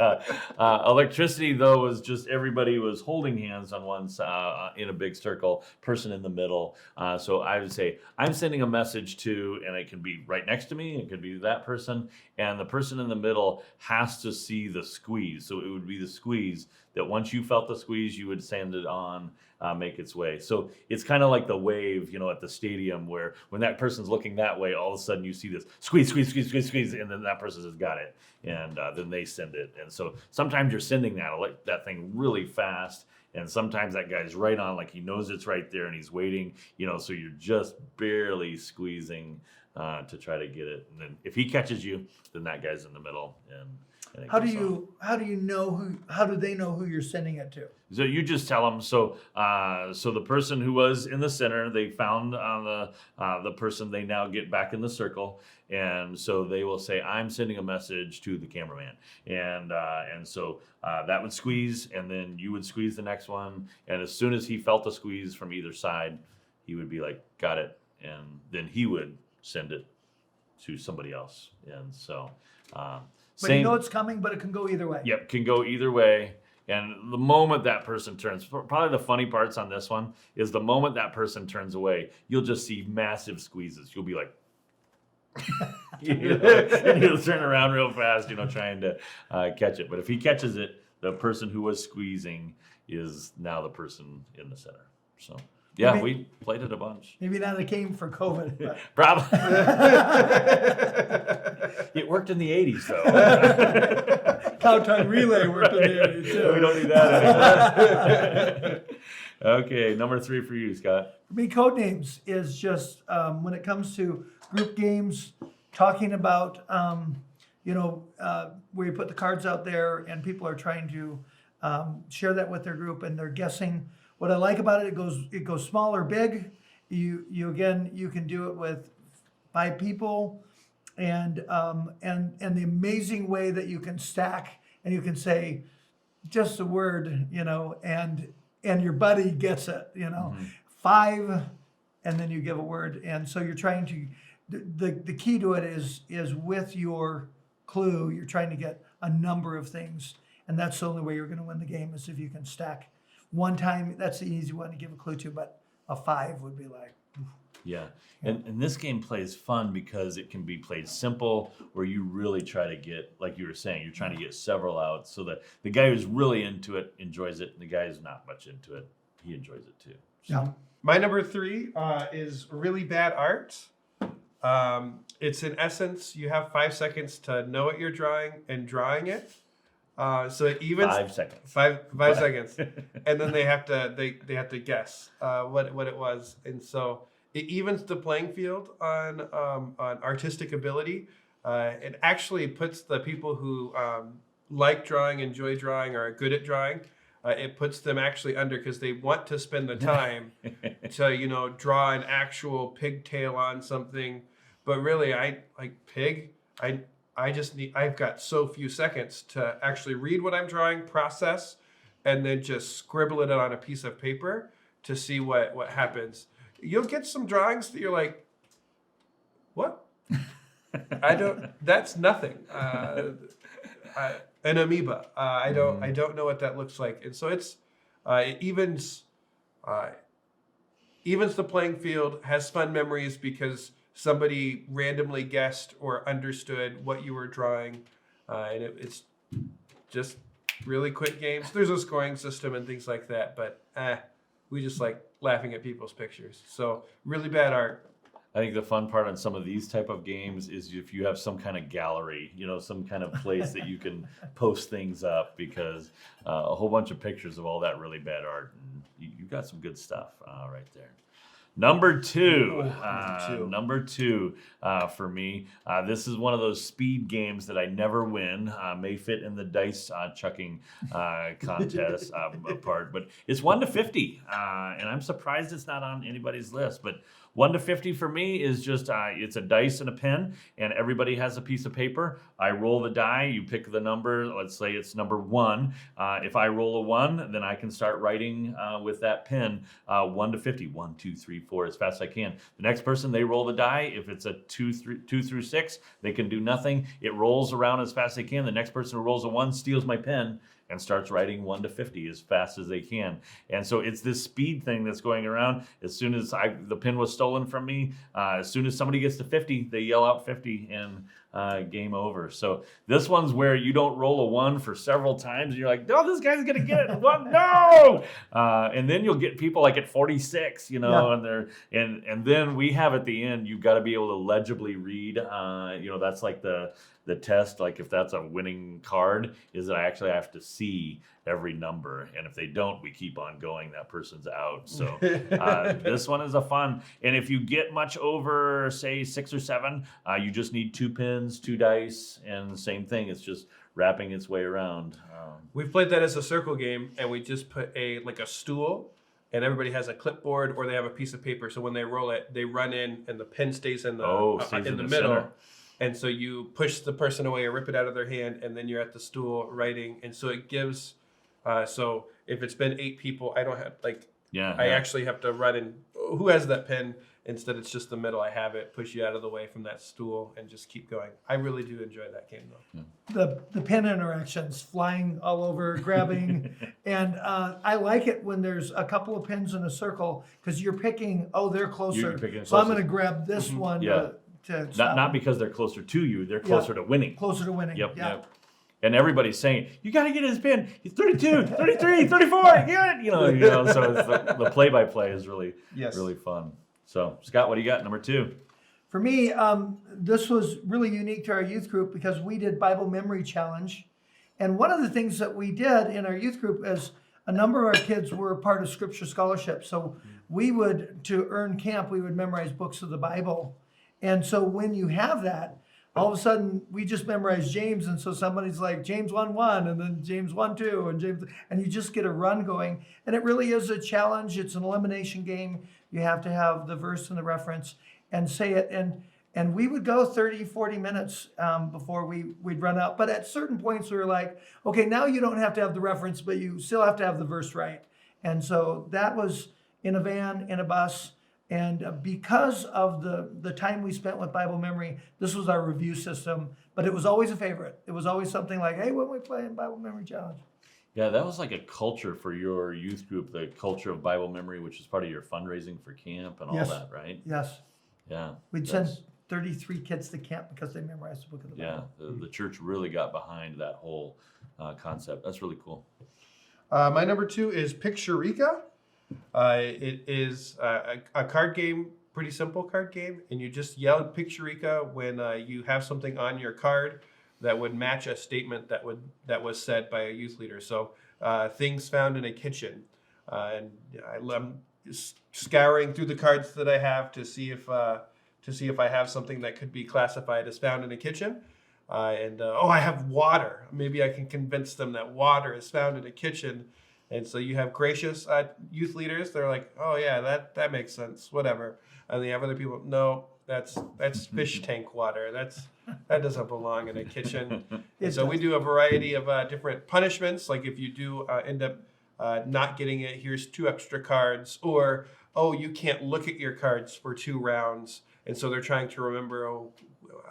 electricity, though, was just everybody was holding hands on one side in a big circle, person in the middle. So I would say, I'm sending a message to, and it can be right next to me, it could be that person, and the person in the middle has to see the squeeze. So it would be the squeeze that once you felt the squeeze, you would send it on, make its way. So it's kind of like the wave, at the stadium, where when that person's looking that way, all of a sudden you see this squeeze, squeeze, squeeze, squeeze, squeeze, and then that person has got it, and then they send it. And so sometimes you're sending that thing really fast, and sometimes that guy's right on, like he knows it's right there, and he's waiting, so you're just barely squeezing to try to get it. And then if he catches you, then that guy's in the middle, and how do they know who you're sending it to? So you just tell them. So the person who was in the center, they found the person. They now get back in the circle, and so they will say, "I'm sending a message to the cameraman," and so that would squeeze, and then you would squeeze the next one, and as soon as he felt a squeeze from either side, he would be like, "Got it," and then he would send it to somebody else, and so. But you know it's coming, but it can go either way. Yep, can go either way. And the moment that person turns, probably the funny parts on this one is the moment that person turns away, you'll just see massive squeezes. You'll be like, and he'll turn around real fast, trying to catch it. But if he catches it, the person who was squeezing is now the person in the center. So. Yeah, we played it a bunch. Maybe not it came for COVID. But. Probably. It worked in the 80s, though. Cowtime relay worked in the 80s, too. We don't need that anymore. Okay, number 3 for you, Scott. For me, Codenames is just, when it comes to group games, talking about, where you put the cards out there and people are trying to share that with their group and they're guessing. What I like about it goes small or big. You can do it with 5 people, and the amazing way that you can stack and you can say just a word, and your buddy gets it, 5, and then you give a word, and so you're trying to. The key to it is with your clue, you're trying to get a number of things, and that's the only way you're going to win the game is if you can stack. One time, that's the easy one to give a clue to, but a 5 would be like, Yeah. And this game plays fun because it can be played simple, where you really try to get, like you were saying, you're trying to get several out so that the guy who's really into it enjoys it, and the guy who's not much into it, he enjoys it too. yeah. My number 3 is really bad art. It's in essence, you have 5 seconds to know what you're drawing and drawing it. So it evens 5 seconds. five seconds, and then they have to guess what it was, and so it evens the playing field on artistic ability. It actually puts the people who like drawing, enjoy drawing, or are good at drawing. It puts them actually under because they want to spend the time to draw an actual pigtail on something. But really, I like pig. I've got so few seconds to actually read what I'm drawing, process, and then just scribble it on a piece of paper to see what happens. You'll get some drawings that you're like, what? That's nothing. An amoeba. I don't know what that looks like. And so it evens the playing field, has fun memories because somebody randomly guessed or understood what you were drawing, and it's just really quick games. There's a scoring system and things like that, but we just like laughing at people's pictures. So really bad art. I think the fun part on some of these type of games is if you have some kind of gallery, some kind of place that you can post things up, because a whole bunch of pictures of all that really bad art, and you got some good stuff right there. Number two for me. This is one of those speed games that I never win. May fit in the dice chucking contest part, but it's 1 to 50, and I'm surprised it's not on anybody's list. But 1 to 50 for me is just it's a dice and a pen, and everybody has a piece of paper. I roll the die. You pick the number. Let's say it's number 1. If I roll a 1, then I can start writing with that pen 1 to 50. 1, 2, 3, 4, as fast as I can. The next person, they roll the die. If it's a 2 through 6, they can do nothing. It rolls around as fast as they can. The next person who rolls a 1 steals my pen and starts writing 1 to 50 as fast as they can. And so it's this speed thing that's going around. As soon as the pen was stolen from me, as soon as somebody gets to 50, they yell out 50 and game over. So this one's where you don't roll a 1 for several times and you're like, no, this guy's gonna get it. What? No! And then you'll get people like at 46, and then we have at the end, you've got to be able to legibly read. That's like the test, like if that's a winning card, is that I actually have to see every number, and if they don't, we keep on going. That person's out. So this one is a fun, and if you get much over, say 6 or 7, you just need 2 pins, 2 dice, and the same thing. It's just wrapping its way around. We've played that as a circle game, and we just put a stool, and everybody has a clipboard or they have a piece of paper. So when they roll it, they run in, and the pen stays in the middle. Center. And so you push the person away or rip it out of their hand, and then you're at the stool writing. And so it gives, so if it's been 8 people, I don't have, I actually have to run in, who has that pen? Instead, it's just the middle. I have it, push you out of the way from that stool, and just keep going. I really do enjoy that game, though. The pen interactions, flying all over, grabbing. And I like it when there's a couple of pins in a circle, because you're picking, they're closer. So I'm going to grab this one. Yeah. Not because they're closer to you, they're closer to winning. Closer to winning. Yep. And everybody's saying, you got to get his pin. He's 32, 33, 34. Get it. So it's the play-by-play is really fun. So, Scott, what do you got? Number 2. For me, this was really unique to our youth group because we did Bible Memory Challenge. And one of the things that we did in our youth group is a number of our kids were part of Scripture Scholarship. So we would, to earn camp, we would memorize books of the Bible. And so when you have that, all of a sudden we just memorize James, and so somebody's like James 1:1, and then James 1:2, and you just get a run going. And it really is a challenge. It's an elimination game. You have to have the verse and the reference and say it. And we would go 30, 40 minutes before we'd run out. But at certain points we were like, okay, now you don't have to have the reference, but you still have to have the verse right. And so that was in a van, in a bus. And because of the time we spent with Bible memory, this was our review system, but it was always a favorite. It was always something like, hey, when we play in Bible Memory Challenge. Yeah, that was like a culture for your youth group, the culture of Bible memory, which is part of your fundraising for camp and all Yes. that, right? Yes. Yeah. We'd that's- send 33 kids to camp because they memorized the book of the Yeah, Bible. the church really got behind that whole concept. That's really cool. My number 2 is Picturika. It is a card game, pretty simple card game, and you just yell Picturika when you have something on your card that would match a statement that was said by a youth leader. So things found in a kitchen, and I'm scouring through the cards that I have to see if I have something that could be classified as found in a kitchen. I have water. Maybe I can convince them that water is found in a kitchen. And so you have gracious youth leaders. They're like, oh yeah, that makes sense, whatever. And you have other people, no, that's fish tank water. That doesn't belong in a kitchen. And so we do a variety of different punishments. Like if you do end up not getting it, here's 2 extra cards. Or, oh, you can't look at your cards for 2 rounds. And so they're trying to remember, oh,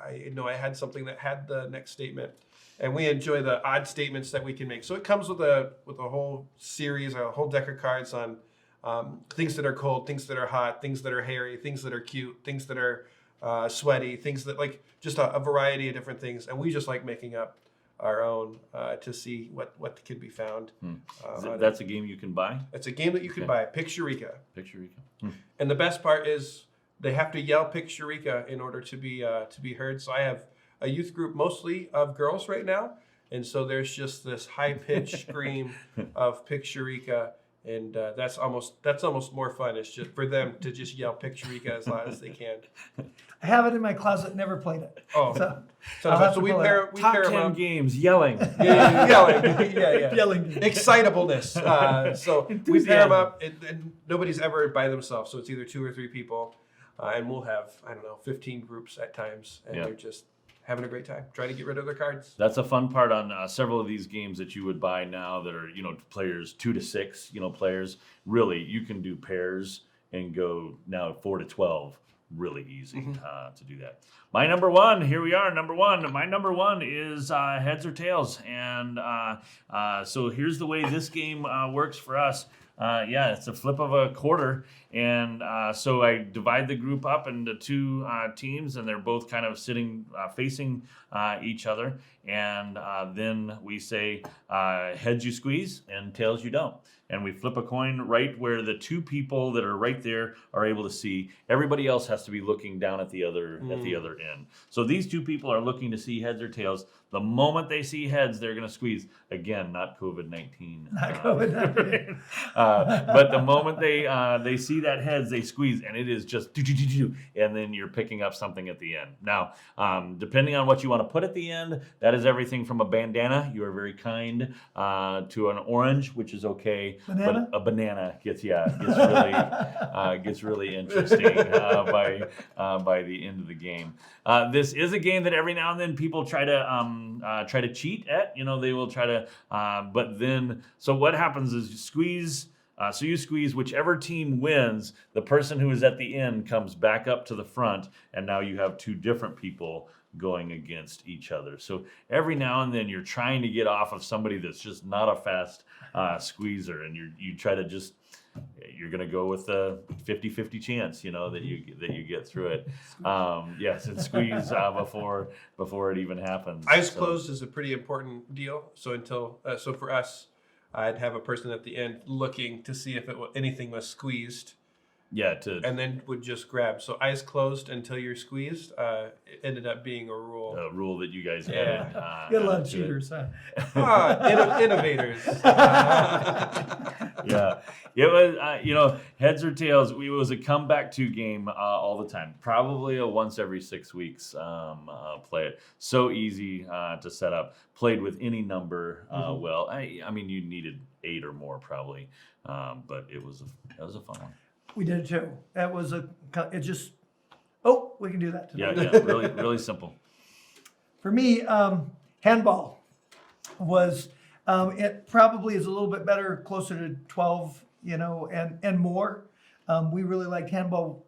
I know I had something that had the next statement. And we enjoy the odd statements that we can make. So it comes with a whole series, a whole deck of cards on things that are cold, things that are hot, things that are hairy, things that are cute, things that are sweaty, things that like just a variety of different things. And we just like making up our own to see what could be found. That's a game you can buy? It's a game that you can buy, Picturika. Picturika. And the best part is they have to yell Picturika in order to be heard. So I have a youth group mostly of girls right now, and so there's just this high-pitched scream of Picturika, and that's almost more fun. It's just for them to just yell Picturika as loud as they can. I have it in my closet, never played it. Oh, I'll have so to we pull it pair out. we Top pair 10 them up. games, yelling. Yeah, yelling. Yeah. Yelling. Excitableness. So we pair them up, and nobody's ever by themselves. So it's either 2 or 3 people, and we'll have 15 groups at times, and they're just having a great time, trying to get rid of their cards. That's a fun part on several of these games that you would buy now that are, players 2 to 6, players. Really, you can do pairs and go now 4 to 12 really easy to do that. My number 1, here we are, number 1. My number 1 is heads or tails. And so here's the way this game works for us. It's a flip of a quarter, and so I divide the group up into 2 teams, and they're both kind of sitting facing each other, and then we say heads you squeeze and tails you don't, and we flip a coin right where the 2 people that are right there are able to see. Everybody else has to be looking down at the other end. So these 2 people are looking to see heads or tails. The moment they see heads, they're going to squeeze. Again, not COVID-19. Not COVID-19. But the moment they see that heads, they squeeze, and it is just do, and then you're picking up something at the end. Now, depending on what you want to put at the end, that is everything from a bandana. You are very kind to an orange, which is okay. Banana? But a banana gets really interesting by the end of the game. This is a game that every now and then people try to cheat at. They will try to, but then so what happens is you squeeze. So you squeeze whichever team wins. The person who is at the end comes back up to the front, and now you have 2 different people going against each other. So every now and then you're trying to get off of somebody that's just not a fast squeezer, and you try to just. You're going to go with the 50-50 chance, that you get through it. Yes, and squeeze before it even happens. Eyes closed is a pretty important deal. So so for us, I'd have a person at the end looking to see if anything was squeezed. Yeah, and then would just grab. So eyes closed until you're squeezed. It ended up being a rule. A rule that you guys added. You got a lot of cheaters, huh? Innovators. Yeah, it was. Heads or tails. It was a comeback 2 game all the time. Probably a once every 6 weeks play it. So easy to set up. Played with any number. Well, I mean, you needed 8 or more probably, but it was a fun one. We did it too. That was we can do that today. Yeah, really, really simple. For me, handball was, it probably is a little bit better, closer to 12, and more. We really liked handball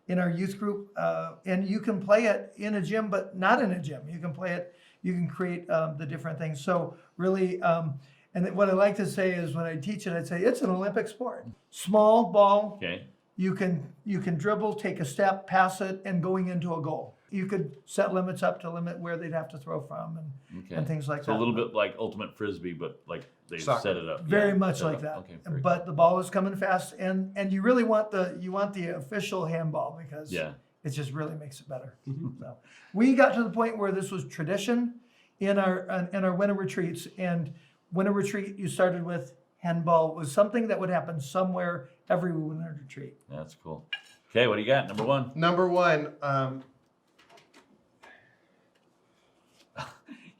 in our youth group, and you can play it in a gym, but not in a gym. You can play it, you can create the different things. So really, And what I like to say is when I teach it, I'd say it's an Olympic sport. Small ball, Okay. you can dribble, take a step, pass it, and going into a goal. You could set limits up to limit where they'd have to throw from and things like So that. a little bit like ultimate frisbee, but like they Soccer. set it up. Very Yeah, much set like it that. up. Okay. Very But the ball is coming fast, and you really want the official handball because it just really makes it better. So we got to the point where this was tradition in our winter retreats, and winter retreat you started with handball was something that would happen somewhere every winter retreat. That's cool. Okay, what do you got? Number one. Number one,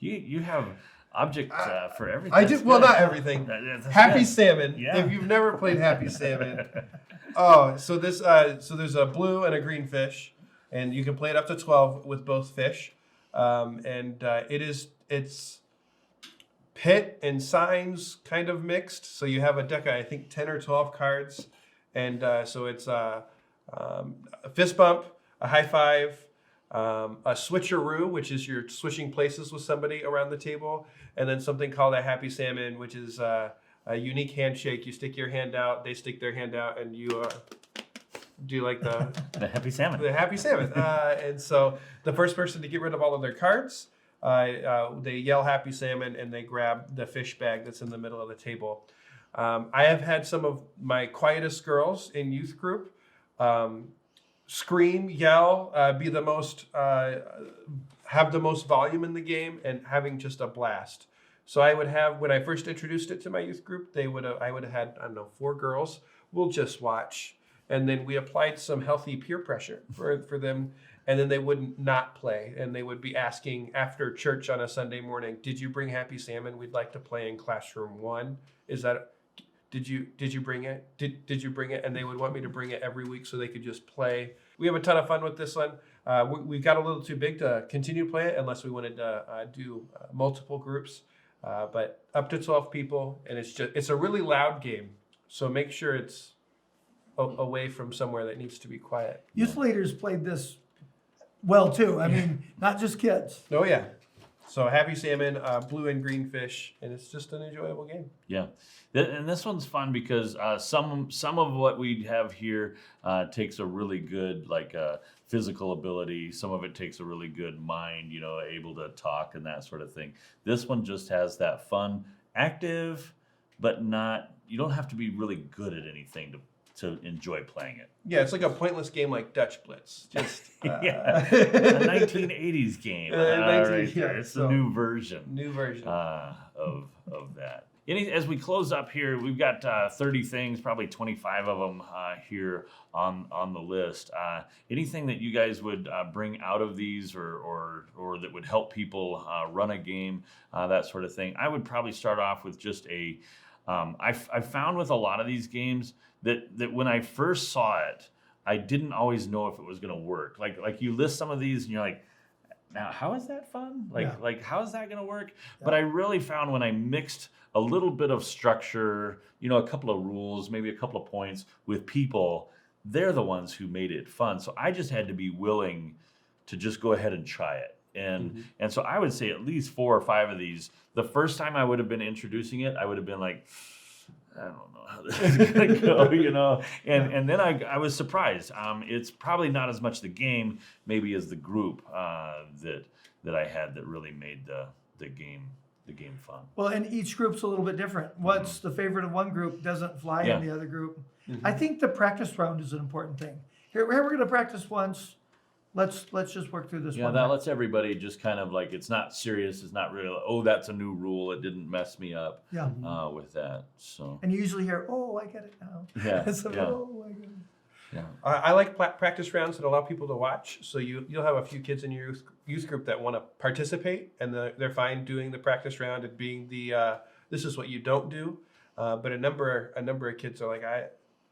You have object for everything. I do well, not everything. That's Happy good. Salmon. Yeah. If you've never played Happy Salmon, oh, so this so there's a blue and a green fish, and you can play it up to 12 with both fish, it's pit and signs kind of mixed. So you have a deck of, I think, 10 or 12 cards, and so it's a fist bump, a high five. A switcheroo, which is you're switching places with somebody around the table, and then something called a happy salmon, which is a unique handshake. You stick your hand out, they stick their hand out, and you do like The happy salmon. the happy salmon. And so the first person to get rid of all of their cards, they yell happy salmon, and they grab the fish bag that's in the middle of the table. I have had some of my quietest girls in youth group scream, yell, be the most, have the most volume in the game, and having just a blast. So I would have, when I first introduced it to my youth group, I would have had, I don't know, 4 girls. We'll just watch. And then we applied some healthy peer pressure for them. And then they would not play. And they would be asking after church on a Sunday morning, did you bring Happy Salmon? We'd like to play in classroom 1. Is that... Did you bring it? Did you bring it? And they would want me to bring it every week so they could just play. We have a ton of fun with this one. We got a little too big to continue to play it unless we wanted to do multiple groups. But up to 12 people, and it's a really loud game. So make sure it's away from somewhere that needs to be quiet. Youth leaders played this well too. I mean, not just kids. Oh yeah. So happy salmon, blue and green fish, and it's just an enjoyable game. Yeah, and this one's fun because some of what we have here takes a really good physical ability. Some of it takes a really good mind, able to talk and that sort of thing. This one just has that fun, active, but not. You don't have to be really good at anything to enjoy playing it. Yeah, it's like a pointless game like Dutch Blitz. Just Yeah, a 1980s game. Right there. It's the new version. New version. Of that. As we close up here, we've got 30 things, probably 25 of them here on the list. Anything that you guys would bring out of these or that would help people run a game, that sort of thing? I would probably start off with just I found with a lot of these games that when I first saw it, I didn't always know if it was going to work. Like you list some of these and you're like, now how is that fun? Like how is that going to work? Yeah. But I really found when I mixed a little bit of structure, a couple of rules, maybe a couple of points with people, they're the ones who made it fun. So I just had to be willing to just go ahead and try it. And so I would say at least 4 or 5 of these. The first time I would have been introducing it, I would have been like, I don't know how this is going to go, And then I was surprised. It's probably not as much the game, maybe as the group that I had that really made the game fun. Well, and each group's a little bit different. What's the favorite of one group doesn't fly in the other group. I think the practice round is an important thing. Here we're going to practice once. Let's just work through this one. Yeah, that lets everybody just kind of it's not serious. It's not really, that's a new rule. It didn't mess me up with that. So. And you usually hear, oh, I get it now. Yeah. So, oh, I get it. Yeah. I like practice rounds that allow people to watch. So you'll have a few kids in your youth group that want to participate, and they're fine doing the practice round and being the this is what you don't do. But a number of kids are like,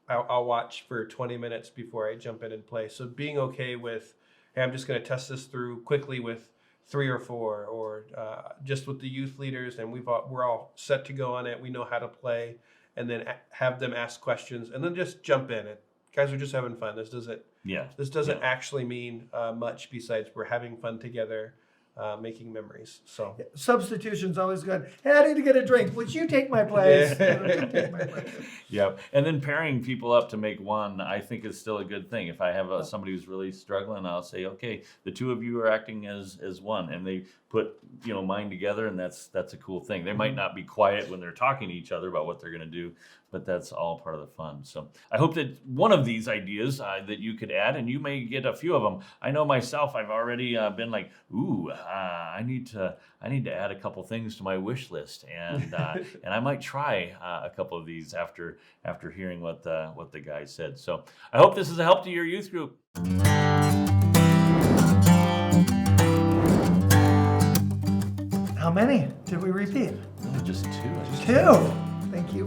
I'll watch for 20 minutes before I jump in and play. So being okay with, hey, I'm just going to test this through quickly with 3 or 4, or just with the youth leaders, and we're all set to go on it. We know how to play, and then have them ask questions, and then just jump in. Guys, we're just having fun. This doesn't actually mean much besides we're having fun together. making memories. So Substitution's always good. Hey, I need to get a drink. Would you take my place? Take my place. Yep. And then pairing people up to make one, I think is still a good thing. If I have somebody who's really struggling, I'll say, okay, the two of you are acting as one, and they put mind together, and that's a cool thing. They might not be quiet when they're talking to each other about what they're going to do, but that's all part of the fun. So I hope that one of these ideas that you could add, and you may get a few of them. I know myself, I've already been like, I need to add a couple things to my wish list, and and I might try a couple of these after hearing what the guy said. So I hope this is a help to your youth group. How many did we repeat? Just two. Two. Thank you.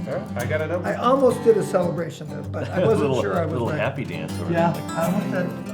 all right, I got a number. I almost did a celebration, but I wasn't sure I was little right. happy dance. Or Yeah, anything. I almost did.